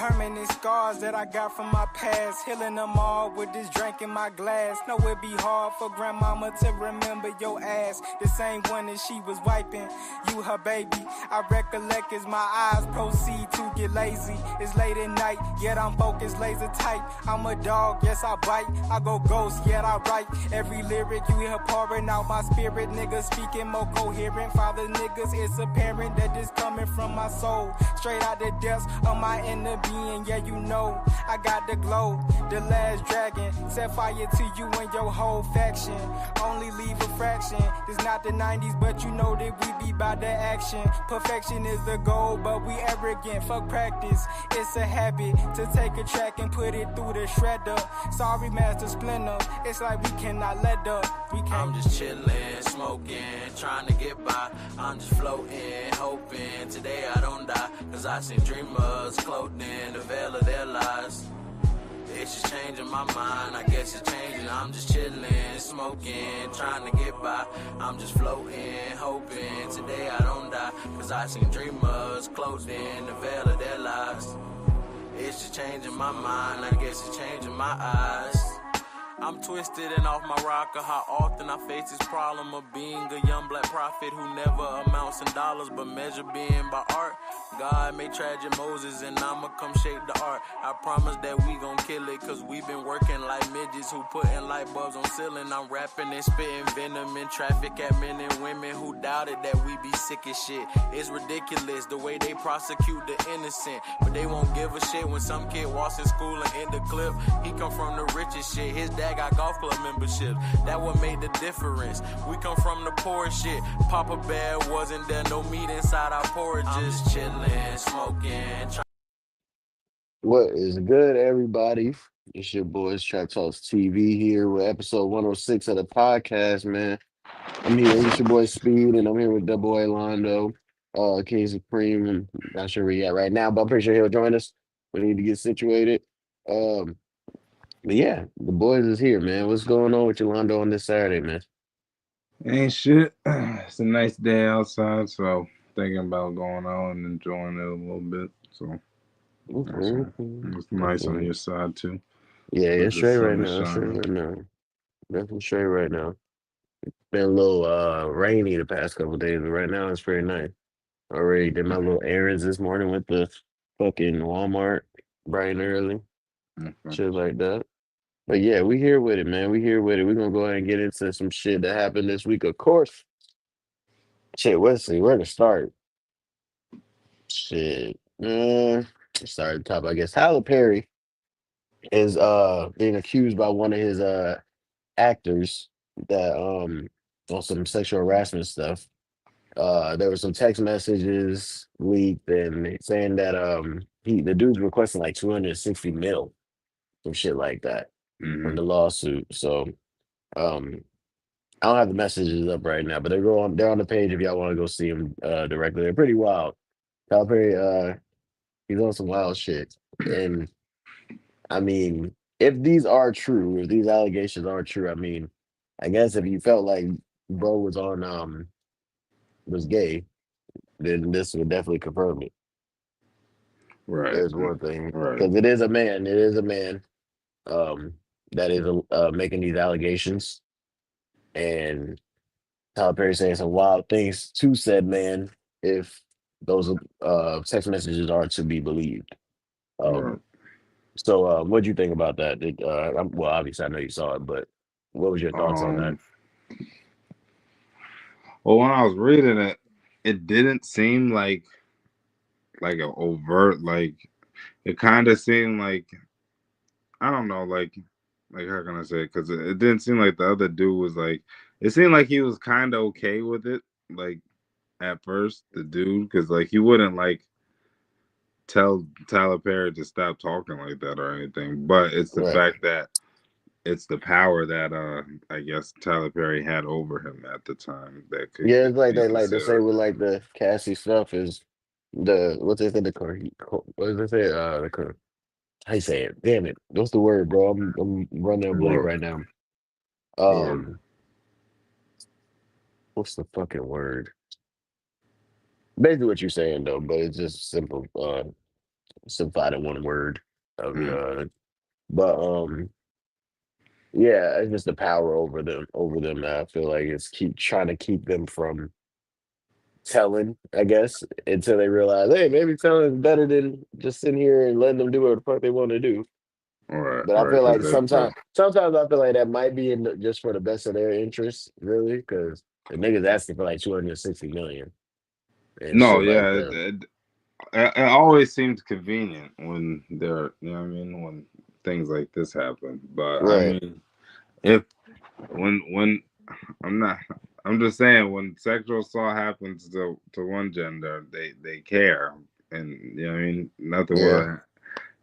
permanent scars that I got from my past. Healing them all with this drink in my glass. Know it be hard for grandmama to remember your ass. The same one that she was wiping, you her baby. I recollect as my eyes proceed to get lazy. It's late at night, yet I'm focused, laser tight. I'm a dog, yes I bite. I go ghost, yet I write. Every lyric you hear pouring out my spirit. Niggas speaking more coherent. Father niggas, it's apparent that this coming from my soul. Straight out the depths of my inner being, yeah you know I got the glow. The last dragon set fire to you and your whole faction. Only leave a fraction. It's not the 90s, but you know that we be by the action. Perfection is the goal, but we arrogant. Fuck practice, it's a habit to take a track and put it through the shredder. Sorry, Master Splinter, it's like we cannot let up. We can't. I'm just chillin', smoking, trying to get by. I'm just floating, hoping today I don't die. Cause I seen dreamers clothed in the veil of their lies. It's just changing my mind, I guess it's changing. I'm just chillin', smoking, trying to get by. I'm just floating, hoping today I don't die. Cause I seen dreamers clothed in the veil of their lies. It's just changing my mind, I guess it's changing my eyes. I'm twisted and off my rocker. How often I face this problem of being a young black prophet who never amounts in dollars but measure being by art. God made tragic Moses and I'ma come shape the art. I promise that we gon' kill it cause we been working like midgets who putting light bulbs on ceiling. I'm rapping and spitting venom in traffic at men and women who doubted that we be sick as shit. It's ridiculous the way they prosecute the innocent, but they won't give a shit when some kid walks in school and in the clip. He come from the richest shit. His dad got golf club membership. That what made the difference. We come from the poorest shit. Papa Bear wasn't there, no meat inside our porridges. I'm just chillin', smoking. What is good, everybody? It's your boys Trap Talks TV here with episode 106 of the podcast, man. I'm here. It's your boy Speed, and I'm here with Double A Londo, King Supreme. I'm not sure where he at right now, but I'm pretty sure he'll join us. We need to get situated. Um, but yeah, the boys is here, man. What's going on with you, Londo, on this Saturday, man? Ain't shit. It's a nice day outside, so thinking about going out and enjoying it a little bit. So it's nice on your side too. Yeah, With it's the straight sun right is now. It's straight shining. right now. Definitely straight right now. Been a little rainy the past couple of days, but right now it's pretty nice. Already did my little errands this morning with the fucking Walmart bright and early, shit like that. But yeah, we here with it, man. We here with it. We're gonna go ahead and get into some shit that happened this week. Of course, shit. Let's see where to start. Shit, start at the top. I guess Tyler Perry is being accused by one of his actors that on some sexual harassment stuff. There were some text messages leaked and saying that the dude's requesting like 260 mil, some shit like that from the lawsuit. So um I don't have the messages up right now, but they're on the page if y'all want to go see them directly. They're pretty wild. Tyler Perry, he's on some wild shit. And I mean, if these are true, if these allegations are true, I mean, I guess if you felt like bro was gay, then this would definitely confirm it. Right. There's one thing, Right. because it is a man. It is a man that is making these allegations, and Tyler Perry saying some wild things to said man if those text messages are to be believed. Right. So, what do you think about that? Well, obviously, I know you saw it, but what was your thoughts on that? Well, when I was reading it, it didn't seem like an overt, like it kind of seemed like, I don't know, like how can I say it? Because it didn't seem like the other dude was like, it seemed like he was kind of okay with it, like at first, the dude, because like he wouldn't like tell Tyler Perry to stop talking like that or anything, but it's the fact that it's the power that I guess Tyler Perry had over him at the time that could Yeah, it's like be they like to say considered. with like the Cassie stuff is what they say what does they say how you say it? Damn it, what's the word, bro? I'm running a blank right now. What's the fucking word? Basically what you're saying though, but it's just simple. simplified in one word of Mm. but yeah, it's just the power over them that I feel like it's keep trying to keep them from telling, I guess, until they realize, hey, maybe telling is better than just sitting here and letting them do what the fuck they want to do. Right, But I right, feel because like they feel. sometimes I feel like that might be just for the best of their interests, really, because the niggas asking for like 260 million and No, shit like yeah, that. it always seems convenient when there, you know what I mean, when things like this happen. But I Right. mean, if when I'm not, I'm just saying when sexual assault happens to one gender, they care, and you know what I mean, nothing Yeah. will,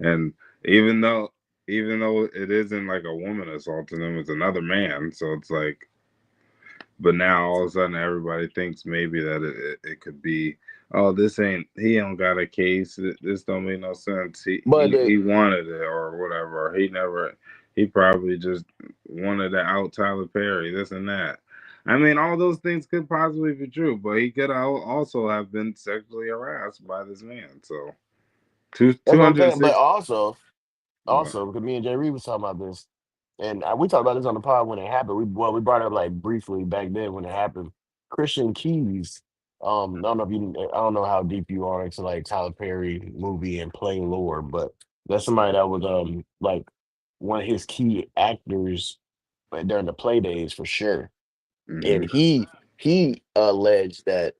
and even though even though it isn't like a woman assaulting them, it's another man, so it's like but now all of a sudden everybody thinks maybe that it could be, oh, this ain't he don't got a case. This don't make no sense. But He wanted it or whatever. He never. He probably just wanted to out Tyler Perry. This and that. I mean, all those things could possibly be true, but he could also have been sexually harassed by this man. So that's two what I'm hundred saying. But six. also, because me and Jay Reed was talking about this, and we talked about this on the pod when it happened. We brought it up like briefly back then when it happened. Christian Keys. I don't know how deep you are into like Tyler Perry movie and play lore, but that's somebody that was like one of his key actors during the play days for sure. And Mm-hmm. he alleged that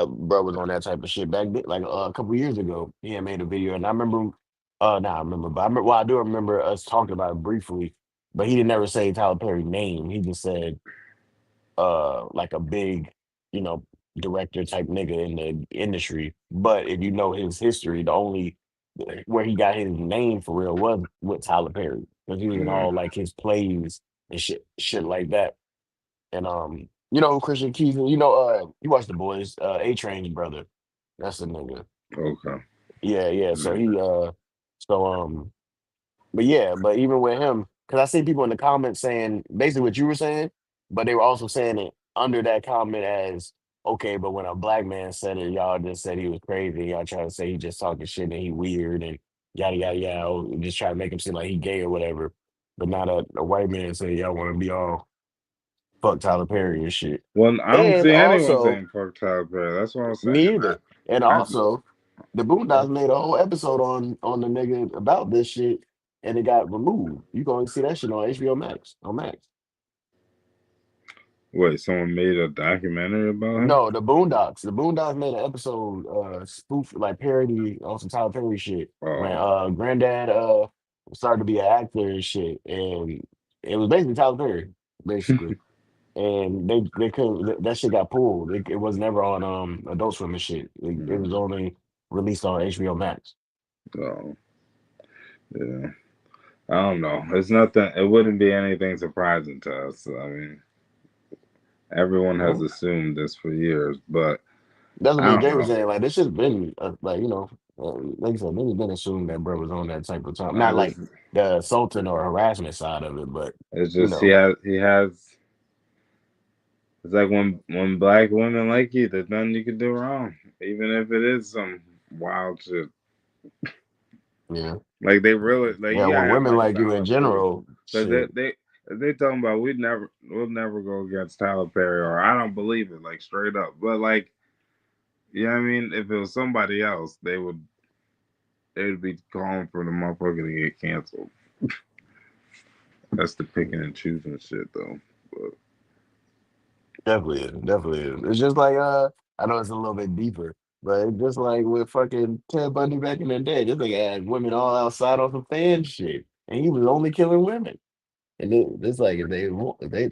bro was on that type of shit back then, like a couple years ago. He had made a video, and I remember, not I remember, but well, I do remember us talking about it briefly. But he didn't ever say Tyler Perry's name. He just said, like a big, you know, director type nigga in the industry. But if you know his history, the only where he got his name for real was with Tyler Perry because he was in Yeah. all like his plays and shit like that. And you know who Christian Keith, you watch the boys, A Train's brother. That's the nigga. Okay. Yeah, yeah. So Yeah. so but yeah, but even with him, because I see people in the comments saying basically what you were saying, but they were also saying it under that comment as okay, but when a black man said it, y'all just said he was crazy. Y'all trying to say he just talking shit and he weird and yada yada yada, or just try to make him seem like he gay or whatever. But not a white man say y'all want to be all fuck Tyler Perry and shit. Well, I don't And see anyone also, saying fuck Tyler Perry. That's what I'm saying. me either. And I also, the Boondocks made a whole episode on the nigga about this shit, and it got removed. You going to see that shit on HBO Max on Max. Wait, someone made a documentary about him? No, the Boondocks. The Boondocks made an episode, spoof like parody on some Tyler Perry shit when Oh, Granddad started to be an actor and shit, and it was basically Tyler Perry, basically. And they couldn't that shit got pulled. It was never on Adult Swim and shit. It was mm, only released on HBO Max. oh, yeah. I don't know. It's nothing. It wouldn't be anything surprising to us. I mean, everyone has Well, assumed this for years, but that's what I me and don't Jay was know. saying. Like this shit's been like like I said, niggas been assuming that bro was on that type of time. I Not just, like the assaulting or harassment side of it, but it's you just know, he has. It's like when black women like you, there's nothing you can do wrong, even if it is some wild shit. yeah, Like they really like yeah. you When gotta have women like like you in solid proof. general, Cause shit. they talking about we'll never go against Tyler Perry or I don't believe it like straight up. But like you know what I mean, if it was somebody else, they would be calling for the motherfucker to get canceled. That's the picking and choosing shit though. But Definitely is. Definitely is. It's just like I know it's a little bit deeper, but it's just like with fucking Ted Bundy back in the day. This nigga had women all outside on some fan shit, and he was only killing women. And it's like if they want, if they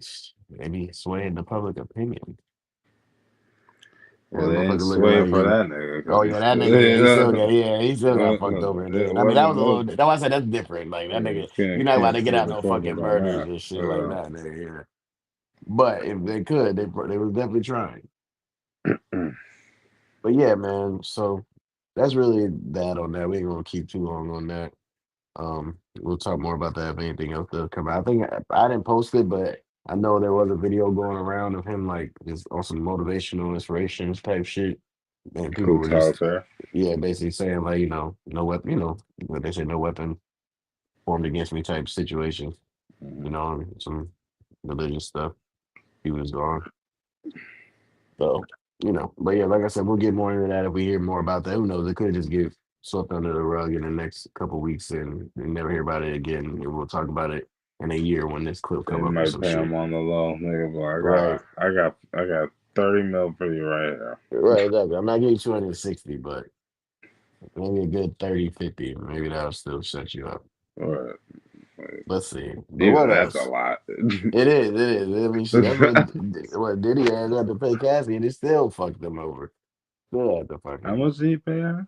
be swaying the public opinion, well, and they ain't motherfucker looking sway like for he. that nigga because Oh he's yeah, that still nigga. Yeah, he still got fucked over. And it then I mean that was wasn't a no little. That's why I said that's different. Like that nigga, you're not about can't to get say out the no fuck fucking about murders that. and shit like that, nigga. Yeah. But if they could, they was definitely trying. But yeah, man. So that's really that on that. We ain't gonna keep too long on that. We'll talk more about that if anything else does come out. I think I didn't post it, but I know there was a video going around of him like just on some motivational inspirations type shit. and people were Hotel just there. basically saying like no weapon, what they say, no weapon formed against me type situation, Hmm. some religious stuff. He was gone. So, but yeah, like I said, we'll get more into that if we hear more about that. Who knows? It could just get swept under the rug in the next couple weeks and we never hear about it again. And we'll talk about it in a year when this clip They come up or might some pay shit. him on the low. Nigga, boy, Right. I got 30 mil for you right here. Right, exactly. I'm not getting 260, but maybe a good 30, 50. Maybe that'll still shut you up. Right. Let's see. But Even what that's a else? lot. It is. It is. I mean, shit. That's what Diddy has had to pay Cassie, and it still fucked them over. Still had to How fucking much did he pay her?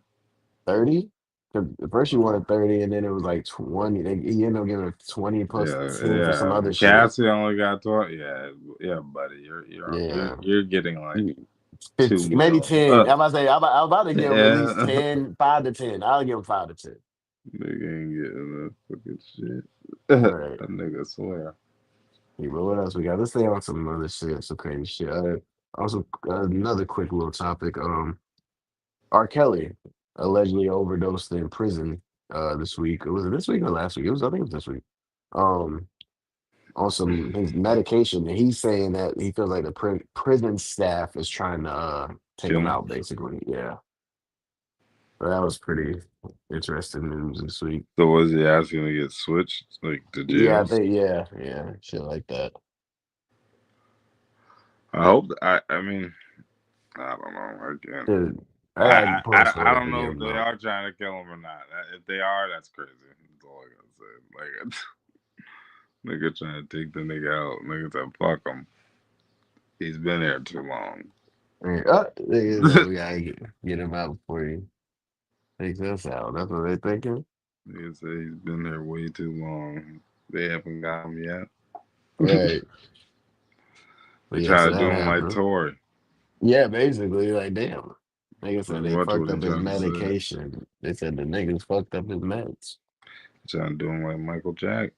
30. 'Cause at first you wanted 30, and then it was like 20. He ended up giving her 20 plus Yeah, 10 for some yeah. other shit. Cassie only got 20. Yeah, yeah, buddy. Yeah. You're getting like You- 2 15, maybe mil. 10. I was about to give him at least Yeah. 10, 5 to 10. I'll give him 5 to 10. Nigga ain't getting that fucking shit. Right. That nigga swear. Yeah, but what else we got? Let's stay on some other shit, some crazy shit. Also, another quick little topic. R. Kelly allegedly overdosed in prison this week. Was it this week or last week? I think it was this week. Um, on some his medication, and he's saying that he feels like the prison staff is trying to take him Kill him. out, basically. Yeah, so that was pretty interesting news this week. So was he asking to get switched like to Yeah, I jails? think yeah, shit like that. I hope. I mean, I don't know. Again, Dude, I gotta pull a I story up don't know if again, they but are trying to kill him or not. If they are, that's crazy. That's all I gotta say. Like, nigga trying to take the nigga out. Nigga said, fuck him. He's been here too long. they said we gotta get him out before he takes us out. That's what they're thinking. Nigga said he's been here way too long. They haven't got him yet. Right. But They yeah, so try to that do him like happened. Tory. Yeah, basically, like, damn. Like I said, Pretty they much fucked what he up his trying to say. medication. They said the niggas fucked up his meds. Trying to do him like Michael Jack.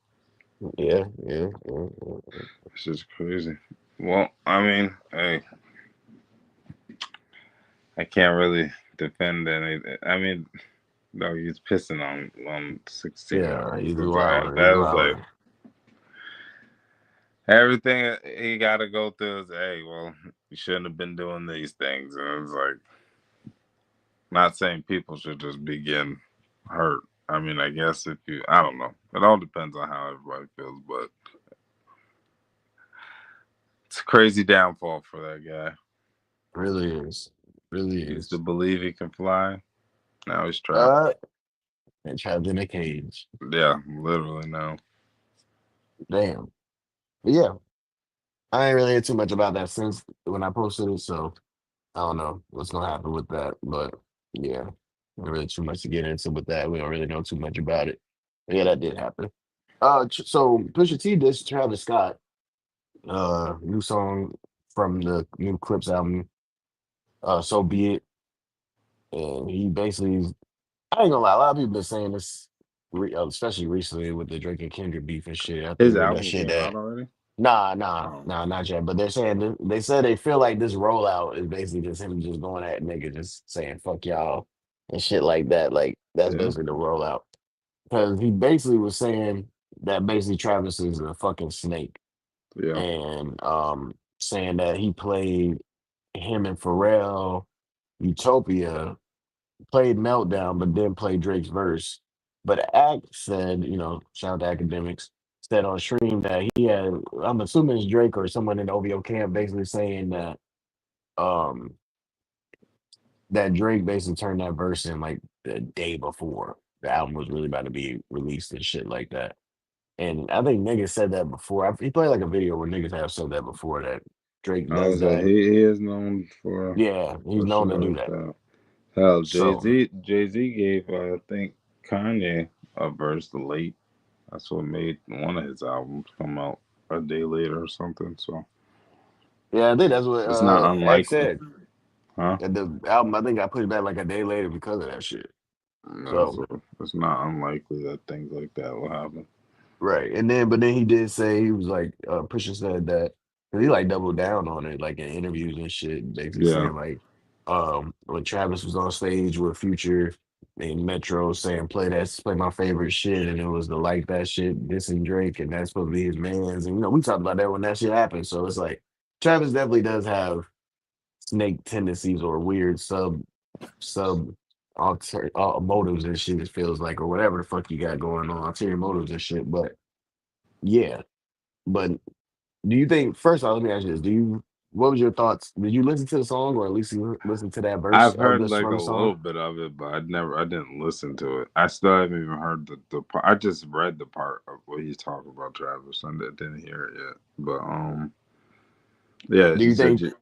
Yeah. It's just crazy. Well, I mean, hey, I can't really defend anything. I mean, no, he's pissing on 16 year Yeah, olds. he's It's like wild. He's that was like wild. everything he got to go through is, hey, well, you shouldn't have been doing these things, and it's like not saying people should just be getting hurt. I mean, I guess if you, I don't know. It all depends on how everybody feels, but it's a crazy downfall for that guy. Really is. Really He used to is. believe he can fly. Now he's trapped. Uh, and trapped in a cage. Yeah, literally now. Damn. But yeah, I ain't really heard too much about that since when I posted it, so I don't know what's gonna happen with that. But yeah, not really too much to get into with that. We don't really know too much about it. But yeah, that did happen. So Pusha T dissed Travis Scott, new song from the new Clips album, So Be It. And he basically, I ain't gonna lie, a lot of people been saying this, especially recently with the Drake and Kendrick beef and shit. After His we heard that album shit, came that out already? Oh, nah, not yet. But they're saying they said they feel like this rollout is basically just him just going at niggas, just saying fuck y'all and shit like that. Like that's yeah, basically the rollout. Because he basically was saying that basically Travis is a fucking snake, yeah. and saying that he played him and Pharrell Utopia, played Meltdown, but didn't play Drake's verse. But Act said, shout out to academics, said on stream that he had, I'm assuming it's Drake or someone in the OVO camp basically saying um that Drake basically turned that verse in like the day before the album was really about to be released and shit like that. And I think niggas said that before. He played like a video where niggas have said that before that Drake I does was like, that. he is known Yeah, he's for known shit to do like that. that. Hell, So Jay Z gave I think Kanye a verse late. That's what made one of his albums come out a day later or something. So yeah, I think that's what it's not X unlikely, said. huh? And the album, I think, got pushed back like a day later because of that shit. No, So so it's not unlikely that things like that will happen. right, and then he did say he was like Pusha said that 'cause he like doubled down on it like in interviews and shit, basically Yeah, saying like when Travis was on stage with Future and Metro saying play my favorite shit, and it was the like that shit dissing Drake, and that's supposed to be his man's, and we talked about that when that shit happened. So it's like Travis definitely does have snake tendencies or weird sub motives and shit. It feels like, or whatever the fuck you got going on, ulterior motives and shit. But yeah, but do you think? First of all, let me ask you this: Do you? What was your thoughts? Did you listen to the song, or at least you listen to that verse I've of heard this like from a the song? little bit of it, but I didn't listen to it. I still haven't even heard the part. I just read the part of what he's talking about Travis, and I didn't hear it yet. But yeah, Do she you said think? you.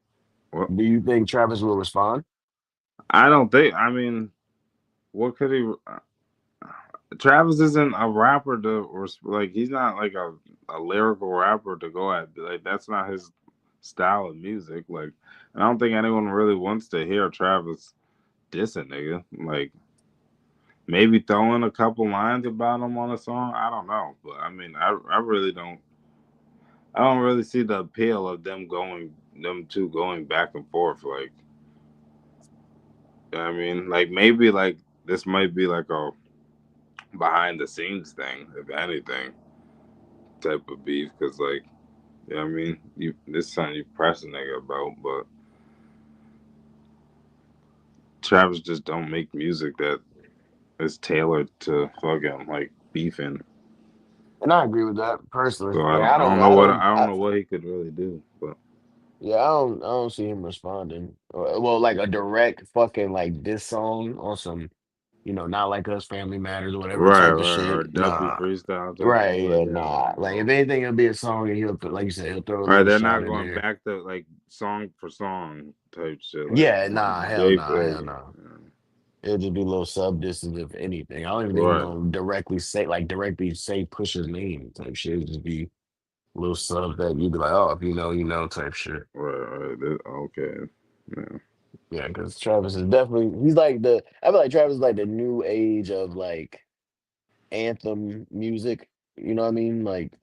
What? Do you think Travis will respond? I don't think. I mean, what could he? Travis isn't a rapper to, or like he's not like a lyrical rapper to go at. Like that's not his style of music. Like, and I don't think anyone really wants to hear Travis diss a nigga. Like, maybe throwing a couple lines about him on a song. I don't know, but I mean, I really don't. I don't really see the appeal of them two going back and forth. Like, I mean, like maybe like this might be like a behind the scenes thing, if anything, type of beef. Cause like, yeah, I mean, you this something you press a nigga about, but Travis just don't make music that is tailored to fucking like beefing. And I agree with that personally. So Like I don't know what he could really do, but. yeah, I don't see him responding. Well, like a direct fucking like diss song on some, not like us, Family Matters, or whatever Right, type of right, or shit. Duppy Nah, freestyle type right? shit. Like, Yeah, yeah, nah. Like if no. anything, it'll be a song, and like you said, he'll throw a Right, little they're shot not in going there. back to like song for song type shit. Like, Yeah, nah, hell Jake, nah, hell no. It'll just be a little sub distance, if anything. I don't even think he's right, gonna directly say Pusha's name type shit. It'll just be little sub that you'd be like, oh, if you know type shit. right. Okay, yeah, Yeah, because Travis is definitely I feel like Travis is like the new age of like anthem music. You know what I mean? Like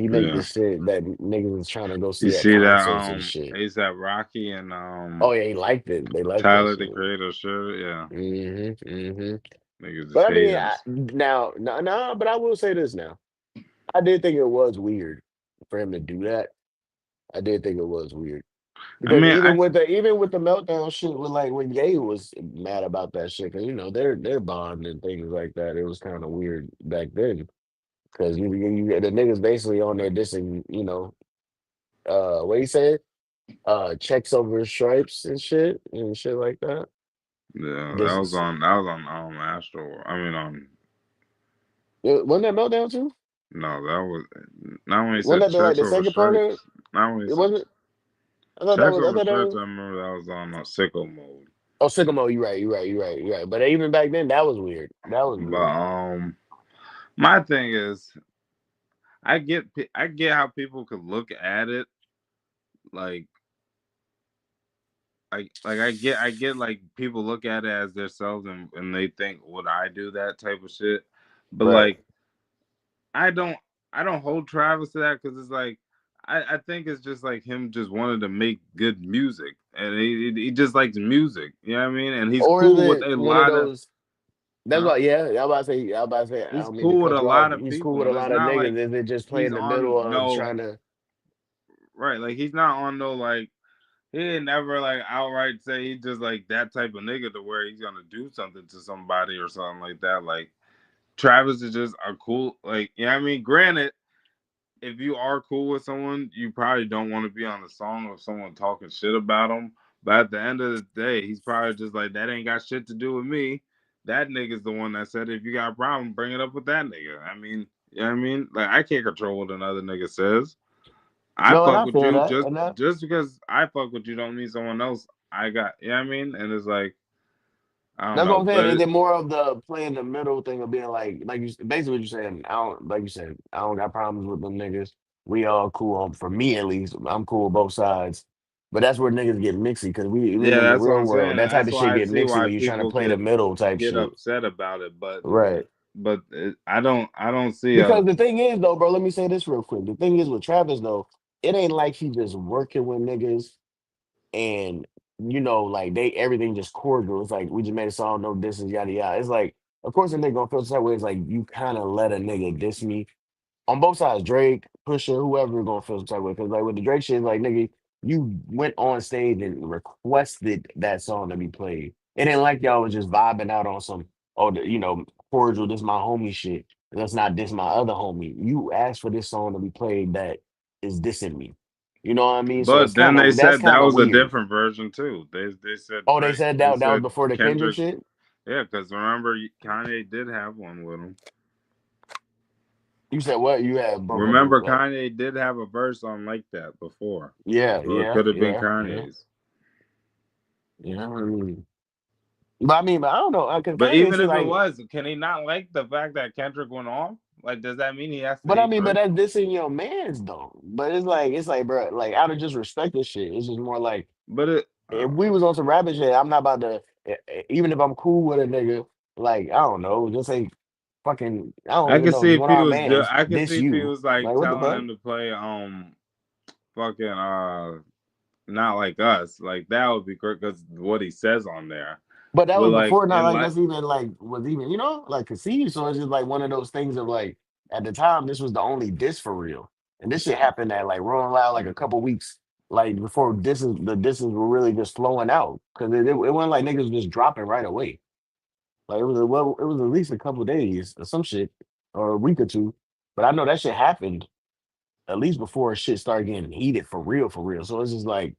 he make yeah. this shit that niggas is trying to go You see at see that concerts and shit. ASAP Rocky and Oh yeah, he liked it. They liked that Tyler shit. the Creator shit. Yeah, Hmm. niggas is But I mean, hating. now, no, but I will say this now. I did think it was weird for him to do that. I did think it was weird. I Because mean, I even with the meltdown shit, with like when Ye was mad about that shit, because their bond and things like that, it was kind of weird back then. Because the niggas basically on there dissing, what he said, checks over stripes and shit like that. yeah, This is that was on Astro. I mean on wasn't that meltdown too? no, that was not when he Wasn't said that like checks the over second part of it? stripes. Not when he It said wasn't. checks I over thought that stripes. was. I remember that was on sicko mode. Oh, Sycamore, you're right. But even back then, that was weird. That was But weird. my thing is, I get how people could look at it like I get like people look at it as themselves and they think would I do that type of shit, but Right. like I don't I don't hold Travis to that because it's like I think it's just like him just wanted to make good music and he just likes music, you know what I mean? And he's Or is cool with it a one of lot of those? That's huh? why, yeah. I about to say, I He's don't mean to cool with cut a you off. lot of He's cool people with a and it's lot of not niggas. like Is it just play he's in the on middle of no trying to? right, like he's not on no like he ain't never like outright say he's just like that type of nigga to where he's gonna do something to somebody or something like that. Like Travis is just a cool like you know what I mean? Granted, if you are cool with someone, you probably don't want to be on the song of someone talking shit about them. But at the end of the day, he's probably just like that ain't got shit to do with me. That nigga's the one that said if you got a problem, bring it up with that nigga. I mean, you know what I mean? Like I can't control what another nigga says. I No, and fuck I with feel you that, and that. just because I fuck with you don't mean someone else I got. You know what I mean? And it's like I don't That's what know, I'm but saying. Is it more of the play in the middle thing of being like basically what you're saying? I don't like you said. I don't got problems with them niggas. We all cool. For me at least, I'm cool with both sides. But that's where niggas get mixy because we live yeah, in the that's what real I'm world. saying. That type That's of shit why I get see mixy why when you're trying to people play the middle type get shit. upset about it, Right. I don't see a Because the thing is though, bro, let me say this real quick. The thing is with Travis though, it ain't like he just working with niggas and you know, like they everything just cordial. It's like we just made a song, no distance, yada yada. It's like, of course, a nigga gonna feel some type of way. It's like you kind of let a nigga diss me on both sides, Drake, Pusha, whoever gonna feel some type of way. Because like with the Drake shit, like nigga, you went on stage and requested that song to be played. It ain't like y'all was just vibing out on some, oh, you know, cordial, this my homie shit. Let's not diss my other homie. You asked for this song to be played that is dissing me. You know what I mean? So it's But then kind they of that's said that kind of was a weird. different version too. They said Oh, they Drake. said They that was said before the Kendrick Kendrick. shit. Yeah, because remember Kanye did have one with him. You said what? You had broke up. Remember What? Kanye did have a verse on like that before, Yeah, so it yeah, could have been yeah, yeah, Kanye's. yeah. But I mean, but I don't know, because But Kanye even shit if it like. was, can he not like the fact that Kendrick went off? Like, does that mean he has to But I hate mean, but Drake? that's dissing your man's though. But it's like, bro, like out of just respect this shit. It's just more like But it, I if don't we know. was on some rabbit shit, I'm not about to. Even if I'm cool with a nigga, like I don't know, just say fucking. I don't I even can know. see Just if one he of our was mans I can diss see if he you. was like Like what the telling fuck? him to play fucking not like us. Like that would be great because what he says on there. But that But was like before, not in like like that's even like was even like conceived. So it's just like one of those things of like at the time this was the only diss for real, and this shit happened at like Rolling Loud like a couple weeks like before the disses were really just flowing out because it wasn't like niggas just dropping right away. Like it was at least a couple days or some shit or a week or two. But I know that shit happened at least before shit started getting heated for real, for real. So it's just like,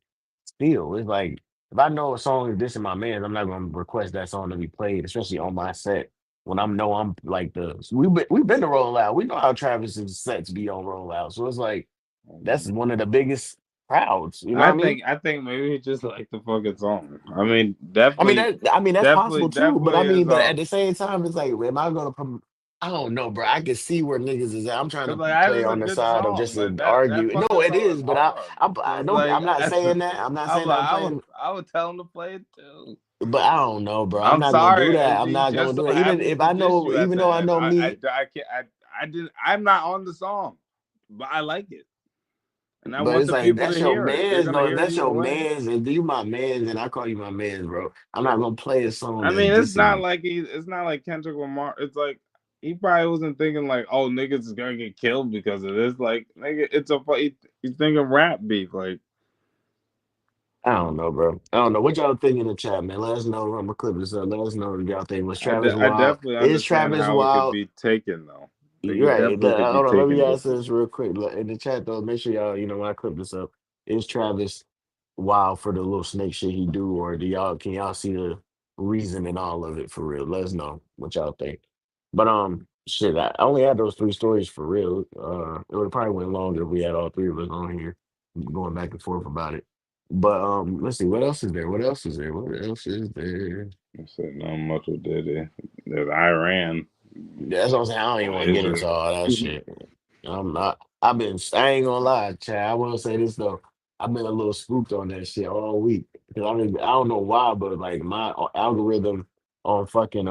still, it's like if I know a song is dissing my man, I'm not gonna request that song to be played, especially on my set when I'm like we've been to Roll Out. We know how Travis's sets be on Roll Out. So it's like that's one of the biggest crowds. You know what I mean? I think maybe he just liked the fucking song. I mean, definitely I mean that's possible too. But I definitely is mean, but at the same time, it's like, am I gonna? I don't know, bro. I can see where niggas is at. I'm trying cause to like that play is a on the good side of just song. Like to that argue. No, fucking it song is is, but hard. I So it's don't. like I'm not saying that. I'm not saying that. I'm saying, I would tell him to play it too. but I don't know, bro. I'm I'm not gonna do sorry, that. I'm he not gonna just do so that. Even happens if to I dish know, you at even the though I end. know me, I can't I didn't I'm not on the song, but I like it, and I but want it's the like people to that's your hear it. They're man's gonna though. If hear it that's either your way. man's, and you my man's, and I call you my man's, bro. I'm not gonna play a song I that's mean, dissing you. it's not like Kendrick Lamar. It's like he probably wasn't thinking like, oh, niggas is gonna get killed because of this. Like, nigga, he's thinking rap beef. Like, I don't know, bro. I don't know what y'all think in the chat, man. Let us know. I'm gonna clip this up. Let us know what y'all think. Was Travis I Wild? definitely Is understand Travis how it could Wild? be taken though. Like, You're it right. definitely could be Hold on. Let me taken answer just this as. real quick. Look, in the chat though, make sure y'all, when I clip this up, is Travis wild for the little snake shit he do, or do y'all can y'all see the reason in all of it for real? Let us know what y'all think. But shit, I only had those three stories for real. It would probably went longer if we had all three of us on here going back and forth about it. But let's see, what else is there? What else is there? What else is there? I said not much with Diddy. There's Iran. That's what I'm saying. I don't even want to get Malaysia. into all that shit. I'm not. I ain't gonna lie, Chad. I will say this though. I've been a little spooked on that shit all week because I don't know why, but like my algorithm on fucking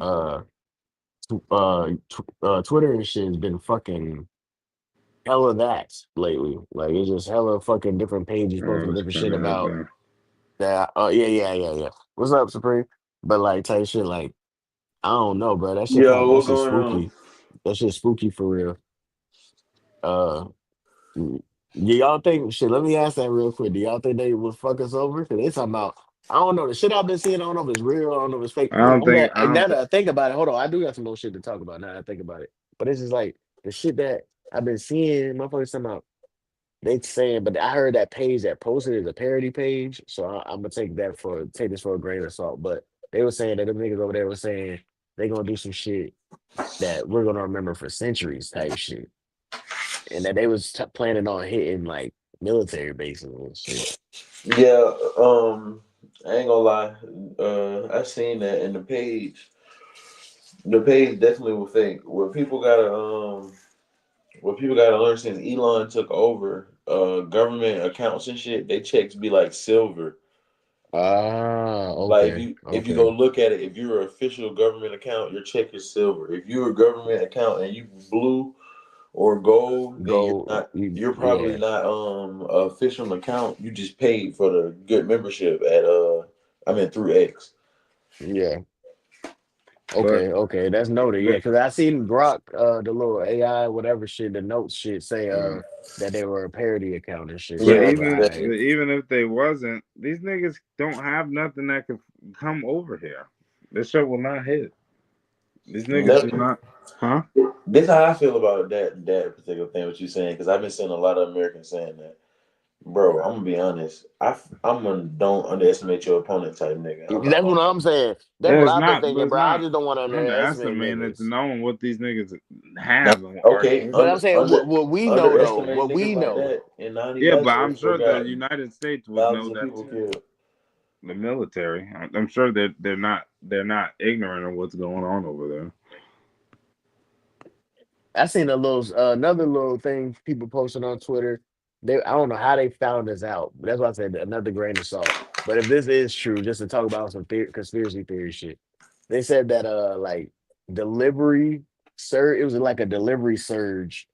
uh Twitter and shit has been fucking hella that lately. Like it's just hella fucking different pages Oh, posting it's different shit kind of about there. that. Oh yeah. What's up, Supreme? But like type shit like I don't know, bro. Yo, That what shit going on? spooky. That shit spooky for real. Uh, mm, do y'all think shit? Let me ask that real quick. Do y'all think they will fuck us over? Cause they talking about. I don't know the shit I've been seeing. I don't know if it's real. I don't know if it's fake. I don't I'm glad. think I Now don't. that I think about it, hold on. I do got some more shit to talk about. Now that I think about it, but it's just like the shit that I've been seeing. Motherfuckers talking about. They saying, but I heard that page that posted is a parody page, so I'm gonna take this for a grain of salt. But they were saying that the niggas over there were saying they gonna do some shit that we're gonna remember for centuries type shit, and that they was planning on hitting like military bases and shit. Yeah, I ain't gonna lie. I seen that in the page. The page definitely will fake. What people gotta learn since Elon took over, government accounts and shit, they checks be like silver. Ah, Like okay, if you go okay. look at it, if you're an official government account, your check is silver. If you're a government account and you blue or gold, then Go, you're probably yeah, not a official account. You just paid for the good membership at I mean through X. yeah. But Okay, that's noted. Yeah, but, because I seen Grok, the little AI, whatever shit, the notes shit say uh, that they were a parody account and shit. So but I Yeah, was like, even all that, right. but even if they wasn't, these niggas don't have nothing that could come over here. This shit will not hit. These niggas do that not, huh? this how I feel about that particular thing. What you saying? Because I've been seeing a lot of Americans saying that. Bro, I'm gonna be honest. I'm a don't underestimate your opponent type nigga. I'm not That's gonna what lie. I'm saying. That's Yeah, what it's I've been not, but thinking, it's bro. I not just don't want to underestimate underestimating. It's niggas. knowing what these niggas Now, have and are okay, But capable I'm of. saying what we know though, underestimate what niggas we like know. that. In Yeah, 9/11, but they I'm still sure the got United States would know thousands of that people too. killed. The military. I'm sure that they're not ignorant of what's going on over there. I seen a little another little thing people posted on Twitter. I don't know how they found this out. But that's why I said another grain of salt. But if this is true, just to talk about some conspiracy theory shit, they said that like delivery surge. It was like a delivery surge